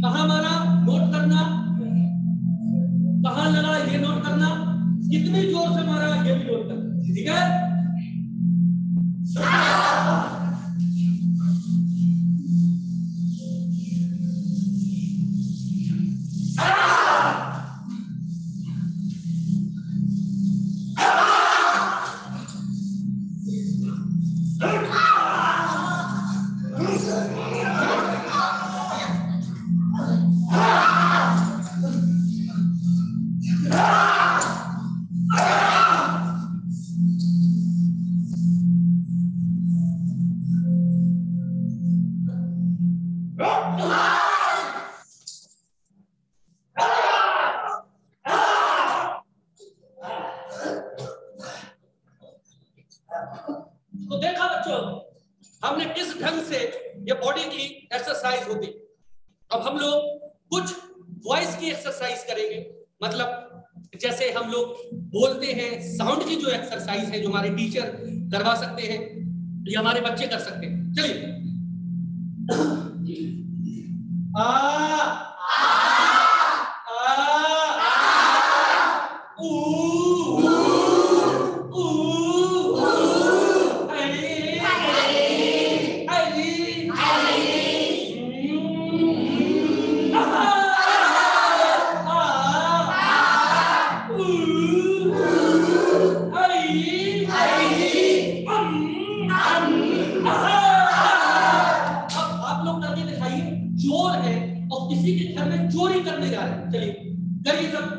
कहां मारा नोट करना, कहां लगा ये नोट करना, कितनी जोर से मारा ये भी नोट करना, ठीक है। तो देखा बच्चों हमने किस ढंग से ये बॉडी की एक्सरसाइज होती। अब हम लोग कुछ वॉइस की एक्सरसाइज करेंगे, मतलब जैसे हम लोग बोलते हैं साउंड की जो एक्सरसाइज है जो हमारे टीचर करवा सकते हैं या हमारे बच्चे कर सकते हैं। चलिए आ चोर है और किसी के घर में चोरी करने जा रहे हैं। चलिए करिए सब।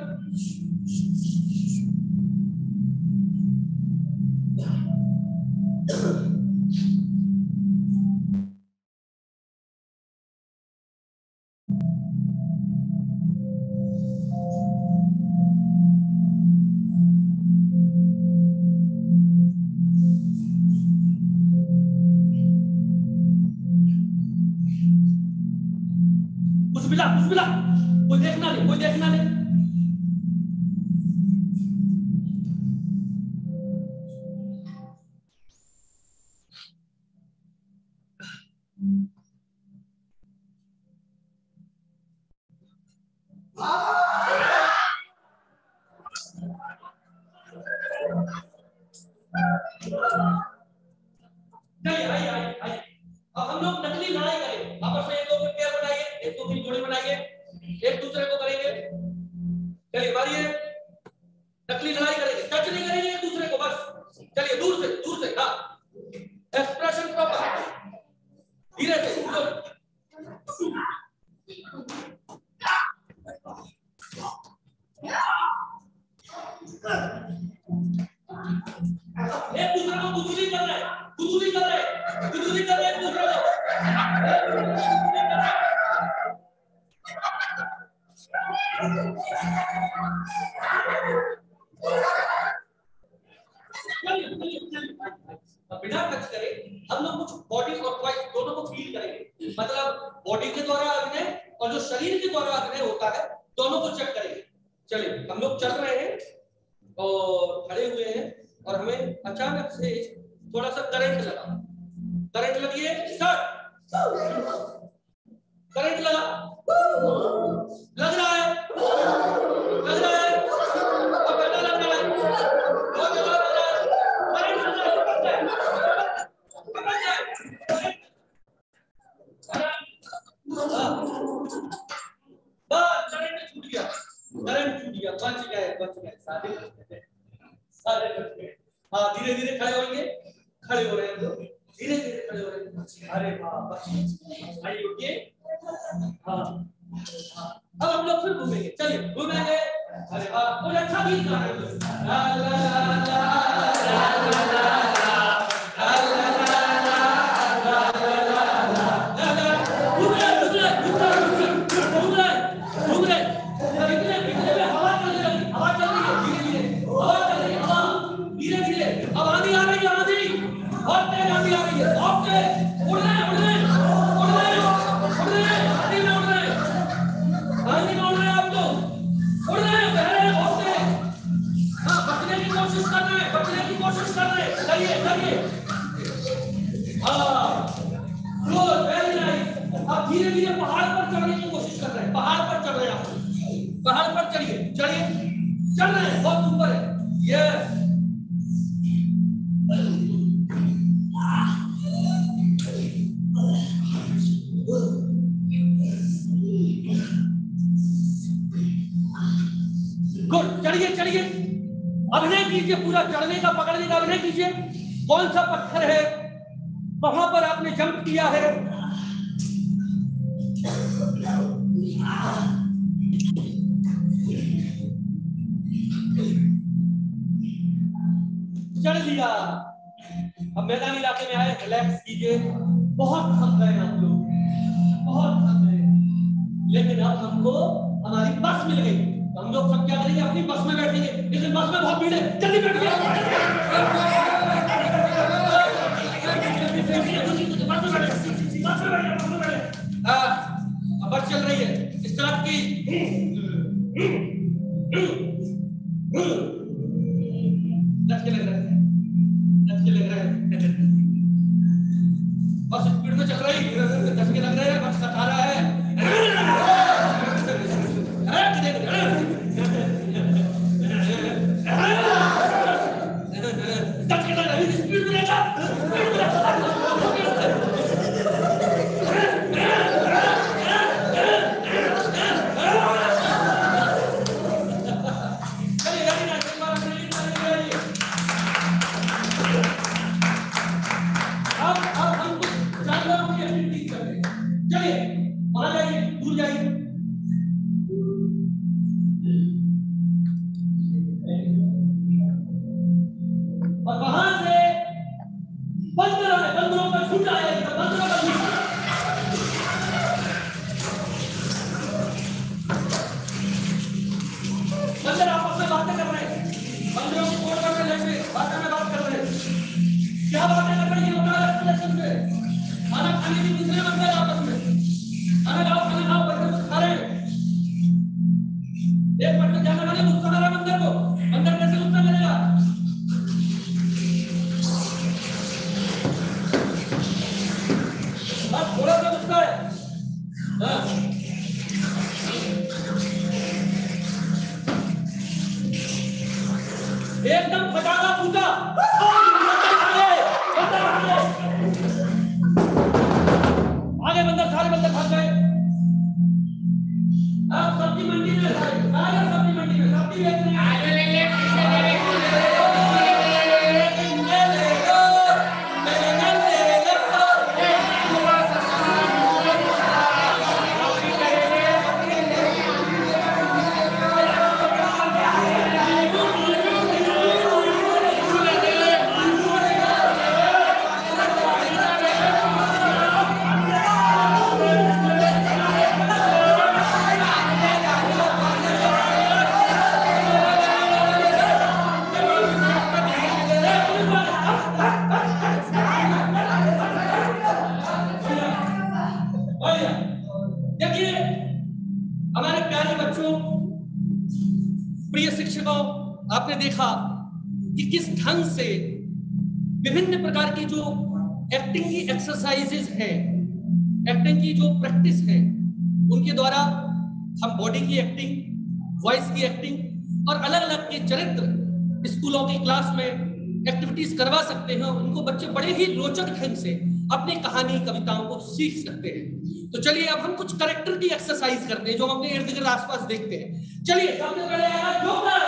बिस्मिल्लाह, कोई देखना नहीं, कोई देखना नहीं। आइए अब हम लोग नकली लड़ाई करेंगे। आपस में एक दो पेयर बनाइए, एक दो तीन जोड़ी बनाइए, एक दूसरे को करेंगे। चलिए मारिए, नकली लड़ाई करेंगे, टच नहीं करेंगे एक दूसरे को, बस चलिए दूर से हाँ, एक्सप्रेशन प्रॉपर, धीरे से एक दूसरे को गुदगुदी कर रहे हैं एक दूसरे को। बिना टच करे हम लोग कुछ बॉडी और वॉइस दोनों को फील करेंगे, मतलब बॉडी के द्वारा अभिनय और जो शरीर के द्वारा अभिनय होता है दोनों को चेक करेंगे। चलिए हम लोग चल रहे हैं और खड़े हुए हैं और हमें अचानक से थोड़ा सा करंट लगिए, करंट लग रहा है बहुत ज्यादा लग रहा है, बहुत ज्यादा लग रहा है, करंट लग रहा है, बस करंट छूट गया, बच गए सारे बच गए। हाँ धीरे धीरे खड़े होंगे, खड़े हो रहे हैं तो धीरे धीरे खड़े हो रहे हैं। अरे वाह, आइए उठिए। हाँ अब हम लोग फिर घूमेंगे, चलिए घूमेंगे। अरे वाह, कोई अच्छा गीत गा रहे हो। ला ला ला ला ला धीरे धीरे पहाड़ पर चढ़ने की कोशिश कर रहे हैं, पहाड़ पर चढ़ रहे हैं आप, पहाड़ पर चढ़िए, चढ़ रहे हैं, बहुत ऊपर है ये। गुड, चढ़िए, अभिनय कीजिए, पूरा चढ़ने का पकड़ने का अभिनय कीजिए। कौन सा पत्थर है वहां पर आपने जंप किया है, चढ़ लिया। अब मैदानी इलाके में आए, रिलैक्स कीजिए। बहुत थक गए आप लोग, बहुत थक गए, लेकिन अब हमको हमारी बस मिल गई, तो हम लोग सब क्या करेंगे, अपनी बस में बैठेंगे। लेकिन बस में बहुत भीड़ है, जल्दी बैठिए। लग रहा है, बस स्पीड में चल रही, धक्के लग रहे हैं, बस सटा रहा है। धक्के लग रही, स्पीड में लेगा, स्पीड में एकदम फटाका फूटा। आगे बंदर, सारे बंदर भाग गए। अब सब्जी मंडी में सारे सब्जी मंडी में सब्जी बेच रहे हैं। देखिए हमारे प्यारे बच्चों, प्रिय शिक्षकों, आपने देखा कि किस ढंग से विभिन्न प्रकार की जो एक्टिंग की एक्सरसाइजेज हैं, एक्टिंग की जो प्रैक्टिस है, उनके द्वारा हम बॉडी की एक्टिंग, वॉइस की एक्टिंग और अलग अलग के चरित्र स्कूलों की क्लास में एक्टिविटीज करवा सकते हैं। उनको बच्चे बड़े ही रोचक ढंग से अपनी कहानी, कविताओं को सीख सकते हैं। तो चलिए अब हम कुछ कैरेक्टर की एक्सरसाइज करते हैं जो हम अपने इर्द गिर्द आसपास देखते हैं। चलिए सबसे पहले आएगा जोकर।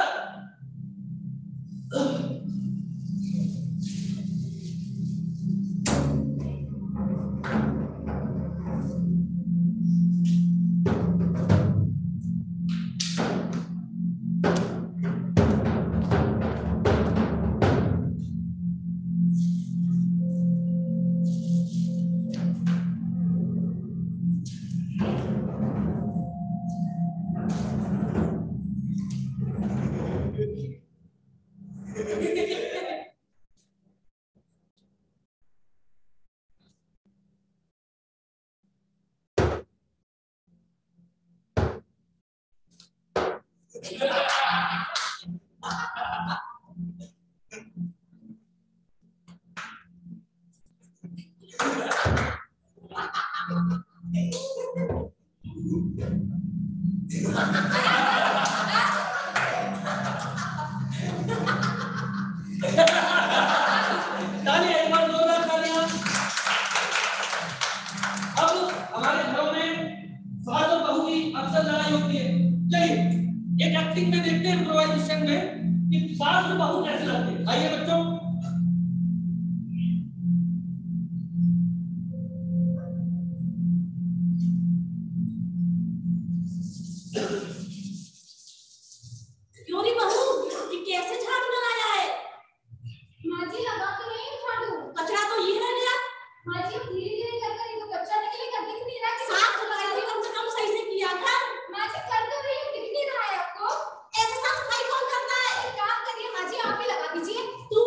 एक एक्टिंग में देखते हैं इम्प्रोवाइजेशन में कि सास और बहू कैसे लगते हैं। आइए बच्चों, क्यों रे बहू, ये कैसे झाड़ू लगाया है? माँ जी लगा तो नहीं है झाड़ू, कचरा तो ये रह गया। माँ जी धीरे धीरे कर कर इनको कच्चा निकलेगा, दिख नहीं रहा कि साफ सफाई भी कम से कम सही से किया कर। माँ जी कर तो रही हूँ, दिख नहीं रहा है आपको। ऐसे साफ सफाई कौन करता है? एक काम करिए माँ जी, आप ही लगा दीजिए। तू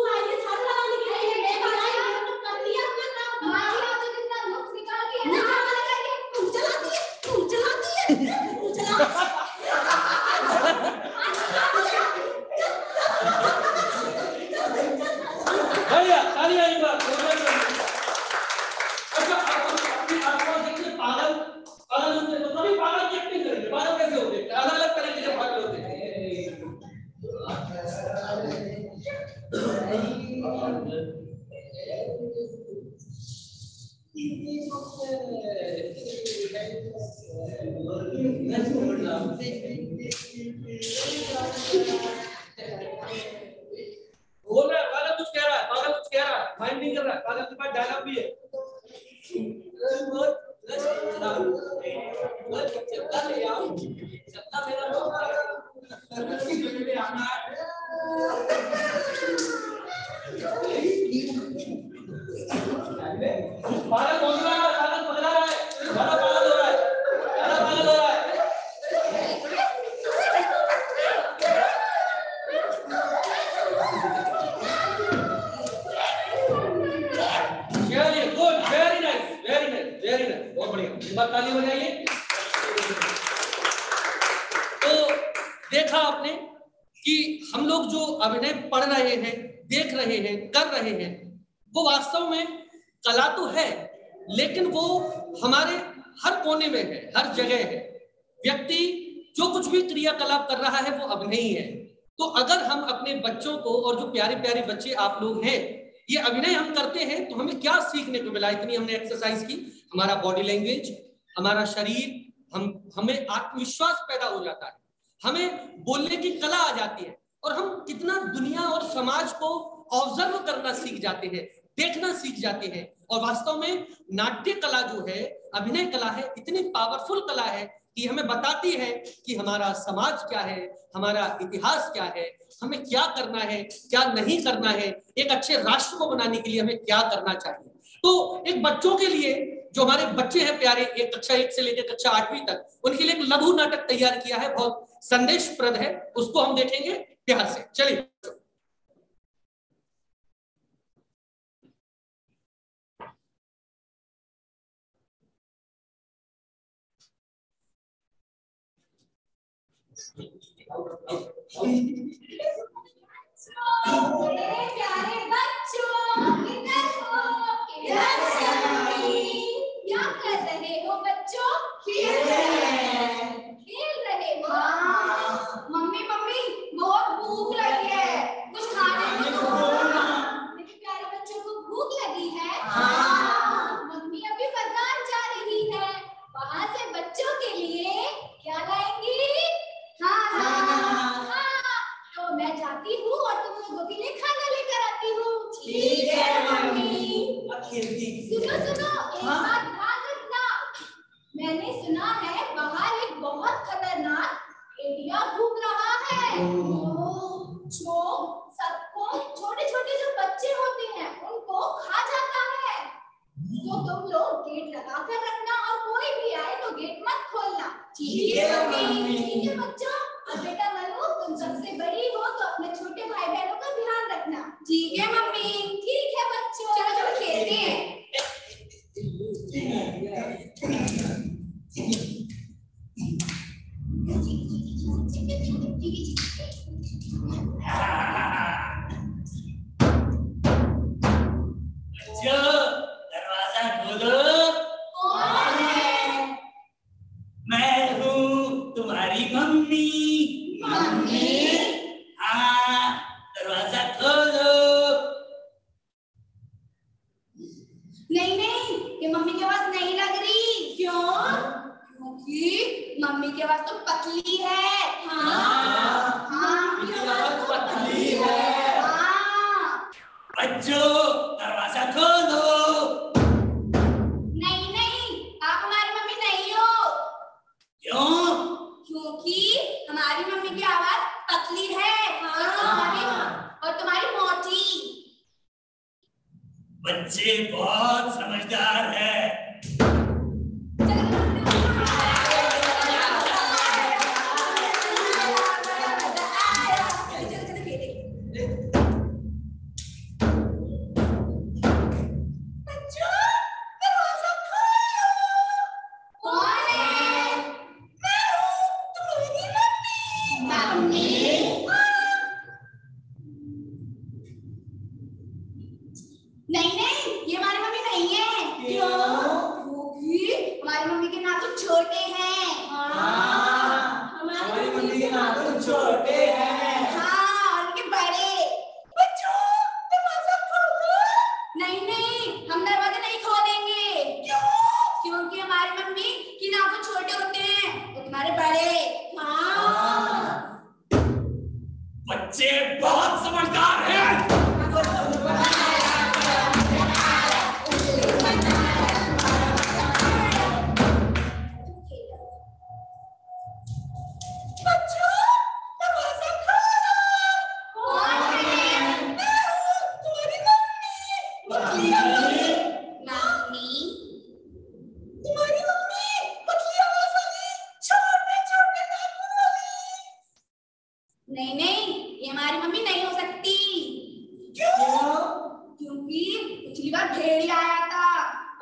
बोल रहा है पागल, कुछ कह रहा है, पागल कुछ कह रहा है, माइंड नहीं कर रहा है, पागल के पास डायलॉग भी है। पागल बोल रहा है, पागल पकड़ा रहा है, बड़ा पागल हो रहा है, बड़ा पागल हो रहा है। Good, very nice, very nice, very nice, बहुत बढ़िया, एक बार ताली बजाइए। तो देखा आपने कि हम लोग जो अभिनय पढ़ रहे हैं, देख रहे हैं, कर रहे हैं, वो वास्तव में कला तो है, लेकिन वो हमारे हर कोने में है, हर जगह है। व्यक्ति जो कुछ भी क्रियाकलाप कर रहा है वो अभिनय ही है। तो अगर हम अपने बच्चों को, और जो प्यारे प्यारे बच्चे आप लोग हैं, ये अभिनय हम करते हैं, तो हमें क्या सीखने को मिला? इतनी हमने एक्सरसाइज की, हमारा बॉडी लैंग्वेज, हमारा शरीर, हमें आत्मविश्वास पैदा हो जाता है, हमें बोलने की कला आ जाती है, और हम कितना दुनिया और समाज को ऑब्जर्व करना सीख जाते हैं, देखना सीख जाते हैं। और वास्तव में नाट्य कला जो है, अभिनय कला है, इतनी पावरफुल कला है कि हमें बताती है कि हमारा समाज क्या है, हमारा इतिहास क्या है, हमें क्या करना है, क्या नहीं करना है, एक अच्छे राष्ट्र को बनाने के लिए हमें क्या करना चाहिए। तो एक बच्चों के लिए, जो हमारे बच्चे हैं प्यारे, एक कक्षा 1 से लेकर कक्षा 8वीं तक, उनके लिए एक लघु नाटक तैयार किया है, बहुत संदेशप्रद है, उसको हम देखेंगे प्यार से। चलिए। प्यारे बच्चों, इधर हो, इधर से। क्या कर रहे हो बच्चों? खेल रहे हैं। खेल रहे हो? मम्मी मम्मी बहुत भूख लगी है, कुछ खाने को दो। मेरे प्यारे बच्चों को भूख लगी है? मम्मी अभी बाजार जा रही है, वहाँ से बच्चों के लिए क्या लाएंगी? हाँ, तो मैं जाती हूँ और तुम लोगों के लिए खाना लेकर आती हूँ। ठीक है मम्मी। सुनो सुनो, एक बात ध्यान रखना। मैंने सुना है बाहर एक बहुत खतरनाक भेड़िया घूम रहा है, जो सबको, छोटे छोटे जो बच्चे होते हैं उनको खा जाता है। तो तुम लोग गेट लगा कर रखना, और कोई भी आए तो गेट मत खोलना। ठीक है मम्मी। ठीक है बच्चों। और बेटा मनु, तुम सबसे बड़ी हो तो अपने छोटे भाई बहनों का ध्यान रखना। ठीक है मम्मी। ठीक है बच्चों, चलो चलो खेलते हैं। दरवाजा खोलो। कौन है? मैं हूँ तुम्हारी मम्मी। मम्मी? हाँ, दरवाजा खोलो। नहीं नहीं, ये मम्मी की आवाज नहीं लग रही। क्यों? क्योंकि मम्मी की आवाज तो पतली है। हाँ, मम्मी की आवाज पतली है। हाँ। बच्चों, दरवाजा खोलो। नहीं नहीं, आप हमारी मम्मी नहीं हो। क्यों? क्योंकि हमारी मम्मी की आवाज पतली है, और तुम्हारी मोटी। बच्चे बहुत समझदार है। नहीं नहीं, ये हमारी मम्मी नहीं है। क्यों? क्योंकि हमारी मम्मी के नाखून छोटे हैं। हमारी मम्मी के नाखून छोटे हैं। हाँ, और उनके बड़े। बच्चों, दरवाजा खोलो। नहीं नहीं, हम दरवाजा नहीं खोलेंगे। पिछली बार भेड़िया आया था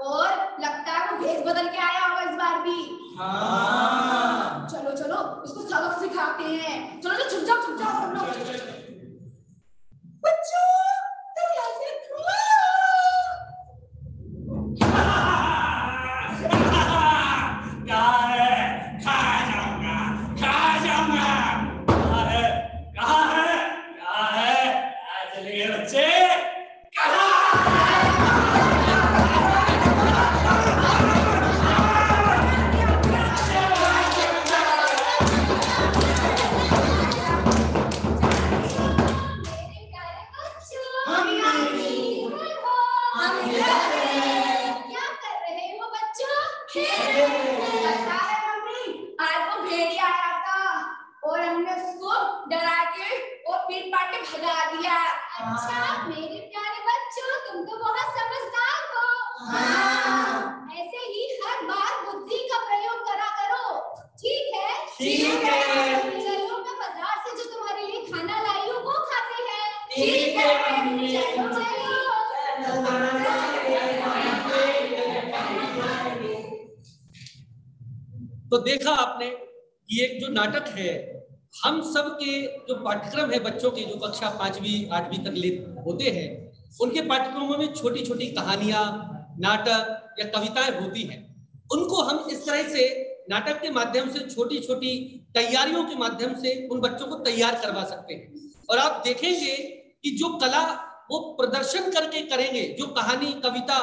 और लगता है वो भेष बदल के आया होगा इस बार भी। हाँ। चलो चलो इसको सबक सिखाते हैं। चलो चलो छुप जाओ सब लोग। बच्चों दरवाजे खोलो। कहाँ है? खा जाऊंगा, खा जाऊंगा। कहाँ है? कहाँ है? कहाँ है? कहाँ चले गए बच्चे? कहाँ? अच्छा मेरे प्यारे बच्चों तुम तो बहुत समझदार हो। हाँ। ऐसे ही हर बार बुद्धि का प्रयोग करा करो। ठीक है? ठीक है। चलो मैं बाजार से जो तुम्हारे लिए खाना लाई हूँ वो खाते हैं। ठीक है मम्मी। चलो चलो। तो देखा आपने कि एक जो नाटक है, हम सब के जो पाठ्यक्रम है बच्चों के जो कक्षा 5वीं 8वीं तक होते हैं, उनके पाठ्यक्रमों में छोटी छोटी कहानियां, नाटक या कविताएं होती हैं। उनको हम इस तरह से नाटक के माध्यम से छोटी छोटी तैयारियों के माध्यम से उन बच्चों को तैयार करवा सकते हैं। और आप देखेंगे कि जो कला वो प्रदर्शन करके करेंगे, जो कहानी कविता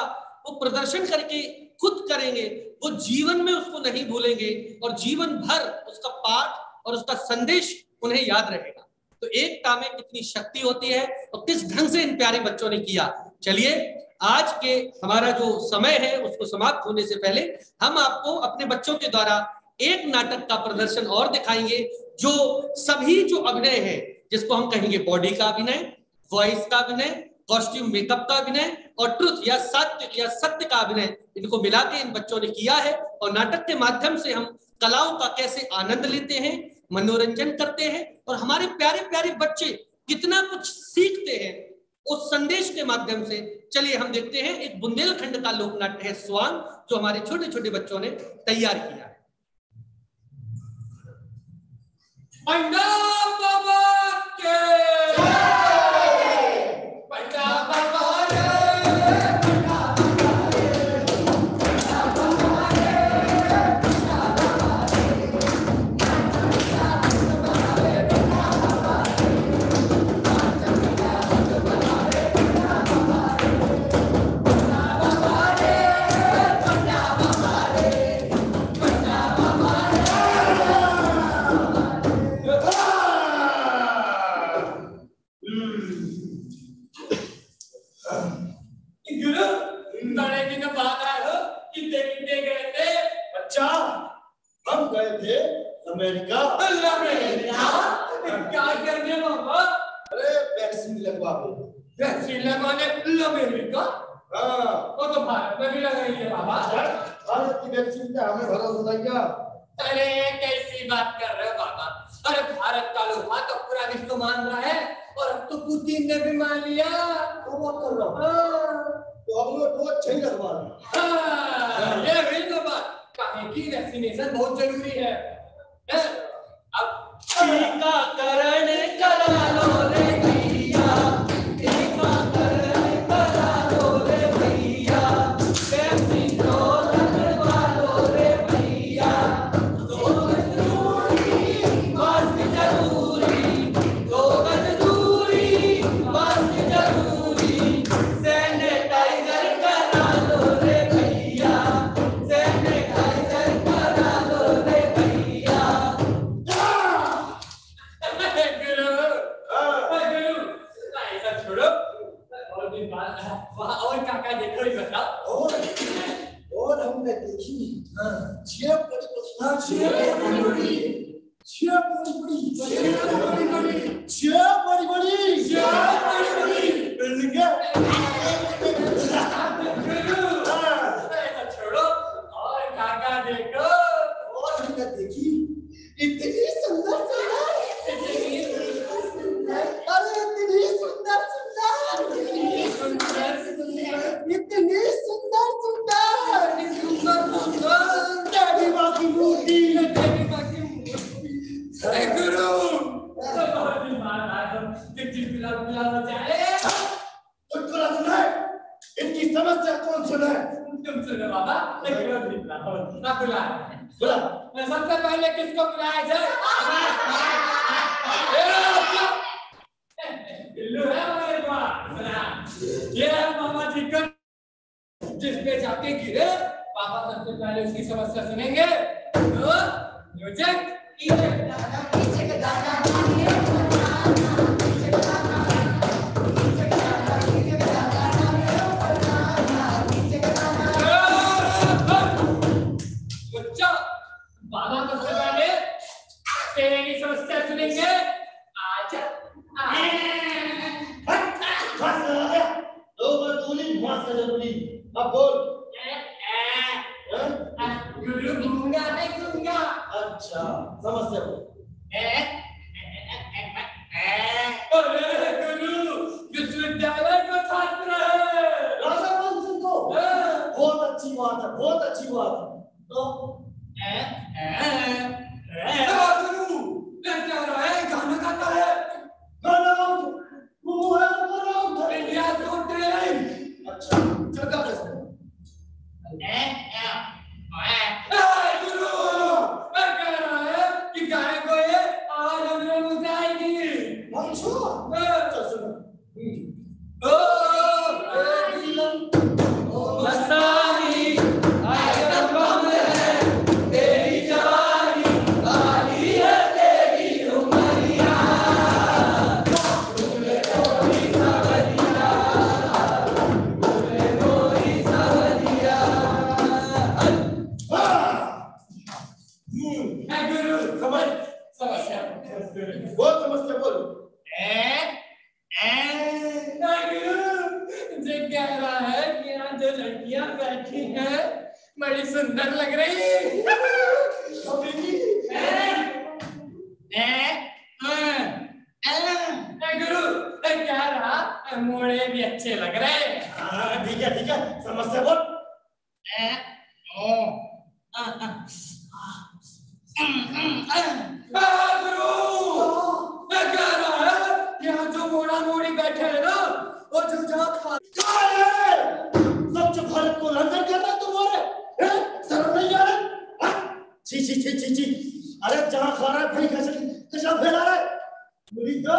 वो प्रदर्शन करके खुद करेंगे, वो जीवन में उसको नहीं भूलेंगे और जीवन भर उसका पाठ और उसका संदेश उन्हें याद रहेगा। तो एकता में कितनी शक्ति होती है और किस ढंग से इन प्यारे बच्चों ने किया। चलिए आज के हमारा जो समय है उसको समाप्त होने से पहले हम आपको अपने बच्चों के द्वारा एक नाटक का प्रदर्शन और दिखाएंगे, जो सभी जो अभिनय है, जिसको हम कहेंगे बॉडी का अभिनय, वॉइस का अभिनय, कॉस्ट्यूम मेकअप का अभिनय और ट्रुथ या सत्य का अभिनय, इनको मिला के इन बच्चों ने किया है। और नाटक के माध्यम से हम कलाओं का कैसे आनंद लेते हैं, मनोरंजन करते हैं और हमारे प्यारे प्यारे बच्चे कितना कुछ सीखते हैं उस संदेश के माध्यम से। चलिए हम देखते हैं एक बुंदेलखंड का लोक नाट्य है स्वांग, जो हमारे छोटे छोटे बच्चों ने तैयार किया है। अमेरिका। क्या करने बाबा? अरे वैक्सीन लगवाने। वैक्सीन लगवाने अमेरिका? हाँ। वो तो भारत में भी लगाई है बाबा। भारत की वैक्सीन पे हमें भरोसा नहीं क्या? अरे कैसी बात कर रहे हो बाबा? अरे भारत का लोहा तो पूरा विश्व मान रहा है और अब तो पुतिन ने भी मान लिया। वो बात कर रहा हूँ। तो हम लोग तो अच्छे ही लगवा हाँ, ये वही तो बात। कहे की वैक्सीनेशन बहुत जरूरी है। अब टीकाकरण करा लो रे भैया, टीकाकरण करा लो रे भैया, वैक्सीन तो लगवा लो रे भैया। 2 गज दूरी मास्क जरूरी, 2 गज दूरी मास्क जरूरी, सैनिटाइजर करा लो रे भैया, सैनिटाइजर करा लो रे भैया। और काका देखो ही बताओ। और हमने देखी 6 बड़ी बिल्डिंगें। छोड़ो और काका देखो। और हमने देखी इतनी सुंदर अरे इतनी सुंदर इतनी सुंदर सुंदर देवी माँ की मूर्ति गुरु चुटकुला सुना है? इनकी समस्या कौन सुना है? तुम सुनो बाबा, बोला मैं सबसे पहले किसको बुलाया जाए? बिल्लू है हमारे पास। ये है मामा जी का, जिस पे जाके गिरे पापा सबसे पहले उसकी समस्या सुनेंगे। तो म्यूजिक बाबा सबसे पहले तेरे की समस्या सुनेंगे। आजा अब बोल। गुरु गूंगा नहीं गूंगा। अच्छा समस्या बोल। अरे गुरु विश्वविद्यालय का छात्र है। राजा मान सिंह को बहुत अच्छी बात है, बहुत अच्छी बात है। तो गुरु मैं क्या रहा है, गाना गाता है। गाना वो है वो है इंडिया टू ट्रेन। अच्छा जगह कैसे? गुरु मैं कह रहा है कि गाय को ये आवाज हमने मुझे आएगी। अच्छा चल सुनो। मस्तानी आइटम बम है तेरी जवानी, वाली है तेरी उमरिया, तुमने कोई सवरिया, तुमने कोई सवरिया। गुरु समझ समस्या बहुत समस्या बोल। मुझे कह रहा है कि यहाँ जो लड़कियां बैठी हैं बड़ी सुंदर लग रही। गुरु कह रहा मोड़े भी अच्छे लग रहे। ठीक है समस्या बोल। गुरु मैं कह रहा है यहाँ जो मोड़ा मोड़ी बैठे हैं ना, वो जो जहाँ खा स्वच्छ भारत को लंदन कर रहे तुम्हारे शर्म नहीं आ रहा? छी छी छी छी छी। अरे जहाँ खा रहा है भाई कचरा फैला रहा है। मेरी तो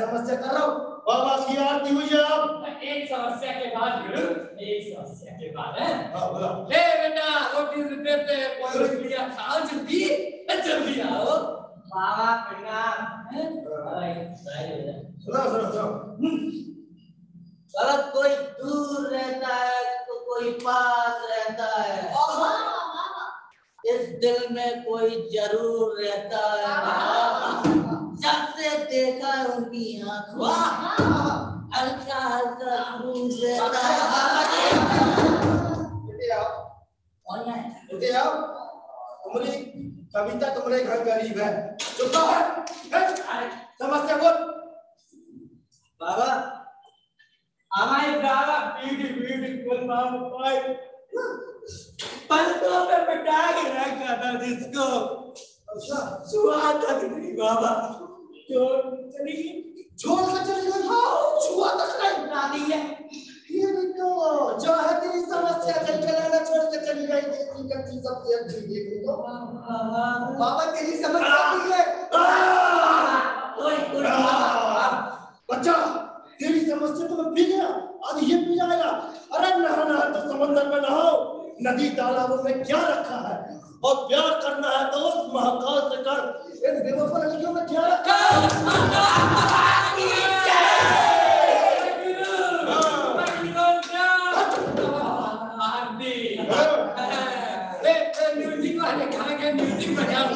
समस्या कर रहा हूँ। बाबा की आरती हुई है अब। एक समस्या के बाद गुरु, एक समस्या के बाद है। हाँ बोला। ले बेटा रोटी से देते पॉइंट लिया, खाओ जल्दी आओ। बाबा प्रणाम। सुनो अगर कोई दूर रहता है तो कोई पास रहता है, इस दिल में कोई जरूर रहता है। जब से देखा है उनकी आंखों हल्का हल्का खून रहता है। बेटे आओ। तुम्हारी कविता तुम्हारे घर करीब है। चुप है। समस्या बोल। बाबा हमारे बाबा ब्यूटीफुल मामा पलकों पे बिठा के रखा था जिसको छुआ तक नहीं बाबा। छोड़ के चली गई। छुआ तक नहीं दादी है ये तो जो है तेरी समस्या चल के लाना छोड़ के चली गई। देखी करती सब देखो बाबा तेरी समस्या की है। बच्चा तेरी समस्या तो मैं पी गया, आज ये पी जाएगा। अरे नहाना है तो समंदर में नहाओ, नदी तालाबों में क्या रखा है। और प्यार करना है तो उस महाकाल से कर। इन बेवफा लड़कियों में क्या रखा है। म्यूजिक वाले कहाँ गए? म्यूजिक बजाओ।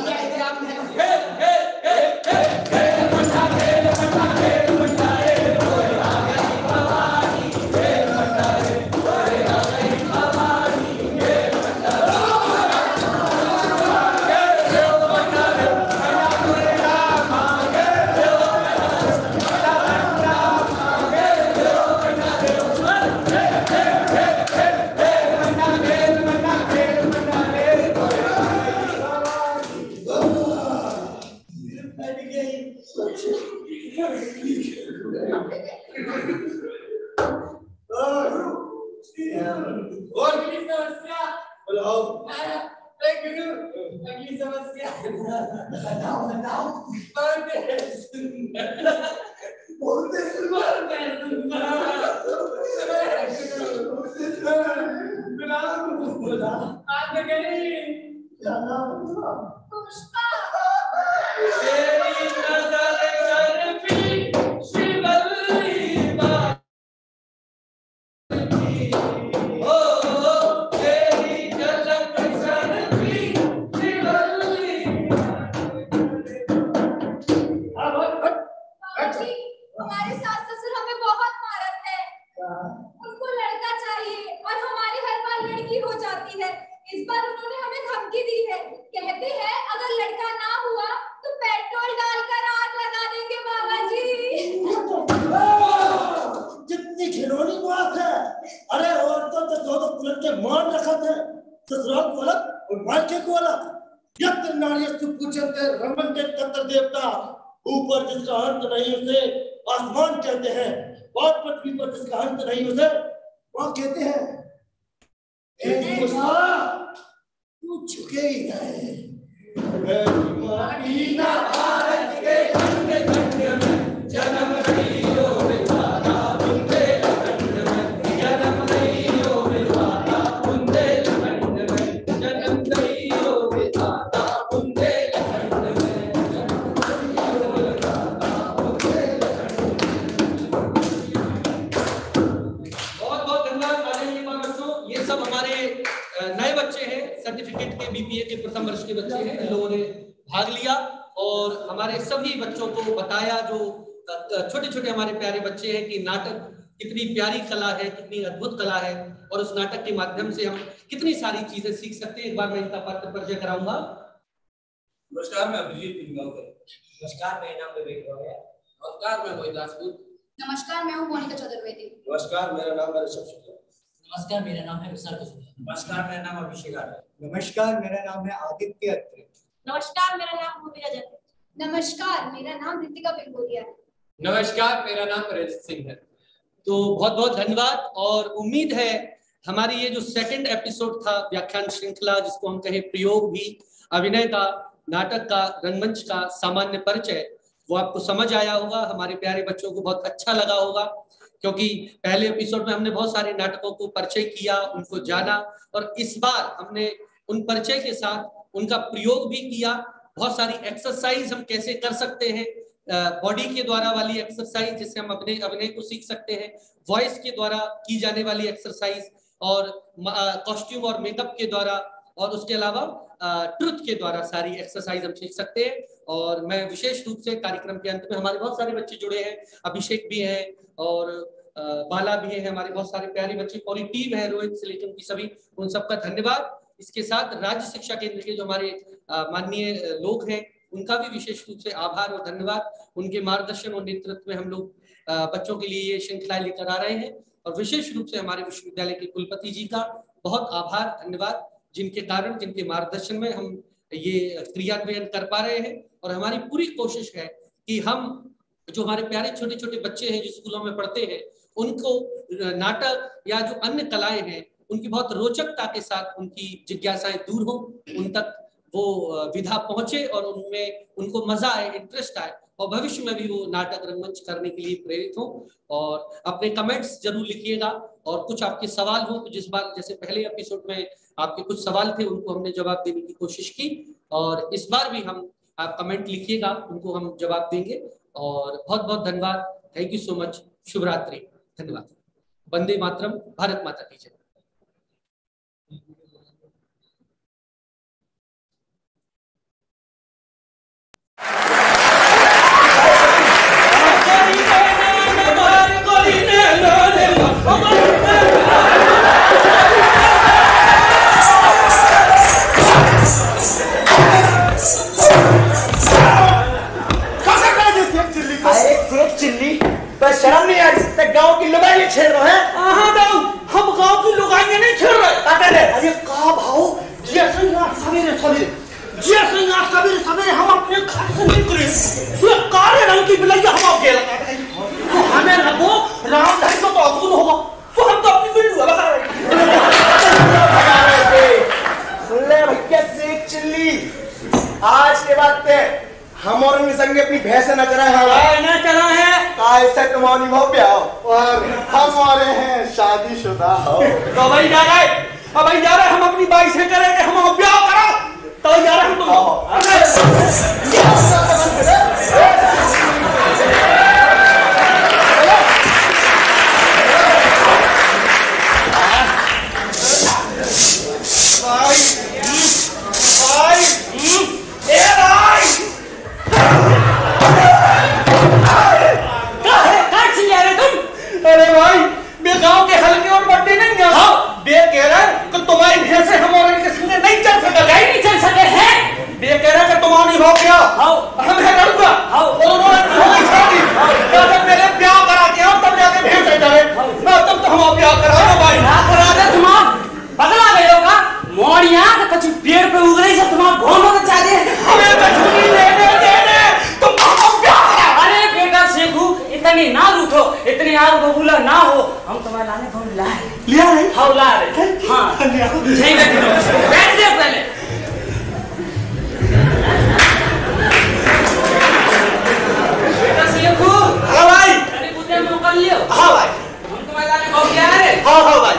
अगली समस्या बताओ। पुष्पा हमारे सास ससुर हमें बहुत मारत है। उनको लड़का चाहिए और हमारी हर बार लड़की हो जाती है। इस बार उन्होंने हमें धमकी दी है। कहते हैं अगर लड़का ना हुआ तो पेट्रोल डालकर आग लगा देंगे बाबा जी। कितनी खिलौनी बात है। अरे औरतों तो दो कुलत के मान रखा थे, ससुराल को अलग और मायके को अलग। यत्र नार्यस्तु पूज्यन्ते रमन्ते तत्र देवता। ऊपर जिसका अंत नहीं उसे आसमान कहते हैं, और पृथ्वी पर जिसका अंत नहीं उसे वहां कहते हैं। तू झुके ही नहीं। माटी ना भारत के खंड खंड में जन्म रही हो विधाता बुंदेलखंड में, जन्म रही हो विधाता बुंदेलखंड में, जन्म रही हो विधाता बुंदेलखंड में, जन्म रही हो विधाता बुंदेलखंड में। बहुत बहुत धन्यवाद आदरणीय बच्चों। ये सब हमारे नए बच्चे हैं, सर्टिफिकेट के बीपीए के प्रथम वर्ष के बच्चे हैं। इन लोगों ने भाग लिया और हमारे सभी बच्चों को बताया, जो छोटे छोटे हमारे प्यारे बच्चे हैं, कि नाटक कितनी प्यारी कला है, कितनी अद्भुत कला है और उस नाटक के माध्यम से हम कितनी सारी चीजें सीख सकते हैं। एक बार मैं इनका परिचय कराऊंगा। नमस्कार, मैं अभिजीत पिंगावकर। नमस्कार, मेरा नाम विवेक रॉय है। नमस्कार, मैं मोहित राजपूत। नमस्कार, मैं हूँ मोनिका चतुर्वेदी। नमस्कार, मेरा नाम है ऋषभ शुक्ला। नमस्कार, मेरा नाम है विशाल कुसुम। नमस्कार, मेरा नाम अभिषेक आर्य। नमस्कार, मेरा नाम है आदित्य अत्रे। नमस्कार, मेरा नाम भूमिका जैन। नमस्कार, मेरा नाम रितिका पिंगोरिया है। नमस्कार, मेरा नाम रजित सिंह है। तो बहुत बहुत धन्यवाद। और उम्मीद है हमारी ये जो सेकंड एपिसोड था व्याख्यान श्रृंखला, जिसको हम कहे प्रयोग भी, अभिनय का, नाटक का, रंगमंच का सामान्य परिचय, वो आपको समझ आया होगा। हमारे प्यारे बच्चों को बहुत अच्छा लगा होगा, क्योंकि पहले एपिसोड में हमने बहुत सारे नाटकों को परिचय किया, उनको जाना, और इस बार हमने उन परिचय के साथ उनका प्रयोग भी किया। बहुत सारी एक्सरसाइज हम कैसे कर सकते हैं, बॉडी के द्वारा वाली एक्सरसाइज जिससे हम अपने अभिनय को सीख सकते हैं, वॉइस के द्वारा की जाने वाली एक्सरसाइज, और कॉस्ट्यूम और मेकअप के द्वारा, और उसके अलावा ट्रुथ के द्वारा सारी एक्सरसाइज हम सीख सकते हैं। और मैं विशेष रूप से कार्यक्रम के अंत में, हमारे बहुत सारे बच्चे जुड़े हैं, अभिषेक भी हैं और बाला भी है, हमारे बहुत सारे प्यारे बच्चे, पूरी टीम है, रोहित से लेकर उनकी सभी, उन सबका धन्यवाद। इसके साथ राज्य शिक्षा केंद्र के जो हमारे माननीय लोग हैं, उनका भी विशेष रूप से आभार और धन्यवाद। उनके मार्गदर्शन और नेतृत्व में हम लोग बच्चों के लिए ये श्रृंखलाएं लेकर आ रहे हैं, और विशेष रूप से हमारे विश्वविद्यालय के कुलपति जी का बहुत आभार धन्यवाद, जिनके कारण, जिनके मार्गदर्शन में हम ये क्रियान्वयन कर पा रहे हैं। और हमारी पूरी कोशिश है कि हम जो हमारे प्यारे छोटे छोटे बच्चे हैं जो स्कूलों में पढ़ते हैं, उनको नाटक या जो अन्य कलाएं हैं उनकी बहुत रोचकता के साथ उनकी जिज्ञासाएं दूर हो, उन तक वो विधा पहुंचे और उनमें उनको मजा आए, इंटरेस्ट आए, और भविष्य में भी वो नाटक रंगमंच करने के लिए प्रेरित हो। और अपने कमेंट्स जरूर लिखिएगा, और कुछ आपके सवाल हो, जिस बार जैसे पहले एपिसोड में आपके कुछ सवाल थे, उनको हमने जवाब देने की कोशिश की, और इस बार भी हम, आप कमेंट लिखिएगा, उनको हम जवाब देंगे। और बहुत बहुत धन्यवाद, थैंक यू सो मच, शुभ रात्रि, धन्यवाद, वंदे मातरम, भारत माता की जय। के वास्ते हम और संगे अपनी भैंस न चरा है न चला है ऐसे तुम्हारी भव्य और हम और हैं शादीशुदा हो। तो भाई जा रहा है अब भाई जा रहा है हम अपनी बाई से करेंगे हम ब्याह करो तो जा रहा हम अरे भाई बे गांव के हल्के और बड्डे नहीं है हाँ बे कह रहा है कि तुम्हारी भैंसे हम और इनके संगे नहीं चल सके कहीं नहीं चल सके हैं बे कह रहा है कि तुम्हारी हो गया हाँ हम है लड़का हाँ और उन्होंने शादी जब मेरे ब्याह करा के आओ तब जाके भैंसे चले ना तब तो हम ब्याह करा दो भाई ना करा दे तुम बदला गए होगा मोड़िया तो कुछ पेड़ पे उग रही से तुम्हारा भोन होना चाहिए हमें तो छुट्टी दे दे तुम अरे बेटा शेखू इतनी ना रूठो इतनी आग बबूला ना हो हम तुम्हारे लाने को लाए लिया है हाँ ला रहे हाँ यही बैठ जाओ पहले बेटा शेखू हाँ भाई अरे कुत्ते में कर लियो हाँ भाई हम तुम्हारे लाने को क्या है हाँ हाँ भाई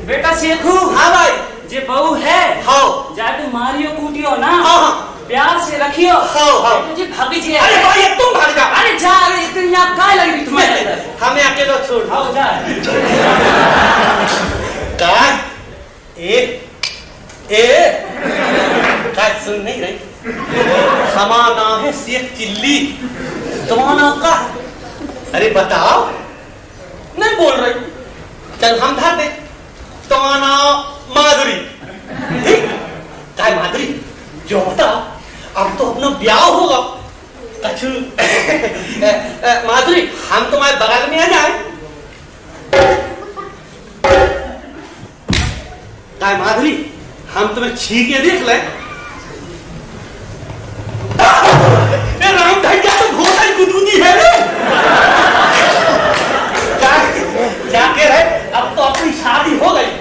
बेटा शेखू हाँ भाई जे बहू है हाँ जाके मारियो कूटियो ना हाँ प्यार से रखियो तुझे भाभी जी अरे भाई तुम भाग जा अरे जा अरे इतनी याद काय लगी तुम्हें हमें अकेला छोड़ आओ जा का का सुन नहीं रही हमारा नाम है शेख चिल्ली तुम्हारा नाम का अरे बताओ नहीं बोल रही चल हम धर दे तुम्हारा नाम माधुरी ठीक काय माधुरी जो बताओ अब तो अपना ब्याह होगा कछु माधुरी हम तुम्हारे बगल में आ जाए काय माधुरी हम तुम्हें छीन के देख ले राम धैया तो घोड़ा ही गुदगुदी है जाके रहे अब तो अपनी शादी हो गई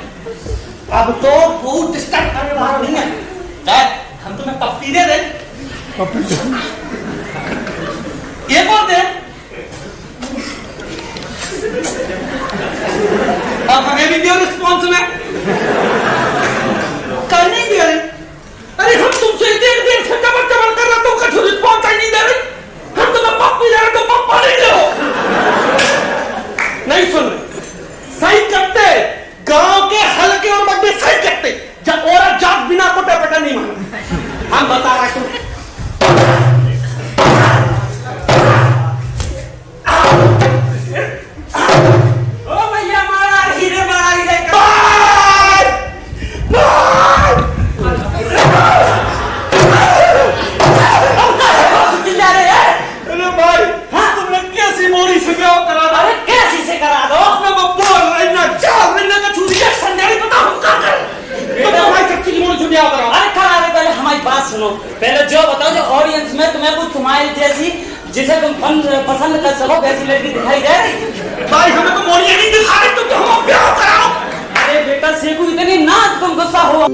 अब तो बहुत डिस्टर्ब करने वाला नहीं है हम तुम्हें पप्पी दे दे एक और दे अब हमें भी दियो रिस्पॉन्स में कर नहीं दे रहे अरे हम तुमसे देर से कबर कर रहे तुम कुछ रिस्पॉन्स नहीं दे रहे हम तुम्हें पप्पी दे रहे तो पप्पा नहीं दे नहीं सुन रहे सही करते गांव के हल्के और बड्डे सही करते जब औरत जात बिना कोटे पटा नहीं माना हम बता रहे हैं ओ भैया मारा हीरे अरे भाई हाँ तुमने कैसी मोड़ी से क्या करा दो अरे कैसी से करा दो अपने बोल रही ना चाल रही ना छुट्टी का संदेश पता हम क्या करें तो भाई सच्ची मोड़ी से क्या करा अरे करा दे पहले हमारी बात सुनो पहले जो बताओ जो ऑडियंस में तुम्हें कुछ तुम्हारी जैसी जिसे तुम पसंद कर सको वैसी लड़की दिखाई दे रही भाई हमें तो मोड़ियां नहीं दिखा रही तुम तो हम ब्याह कराओ अरे बेटा शेखू इतनी ना तुम गुस्सा हो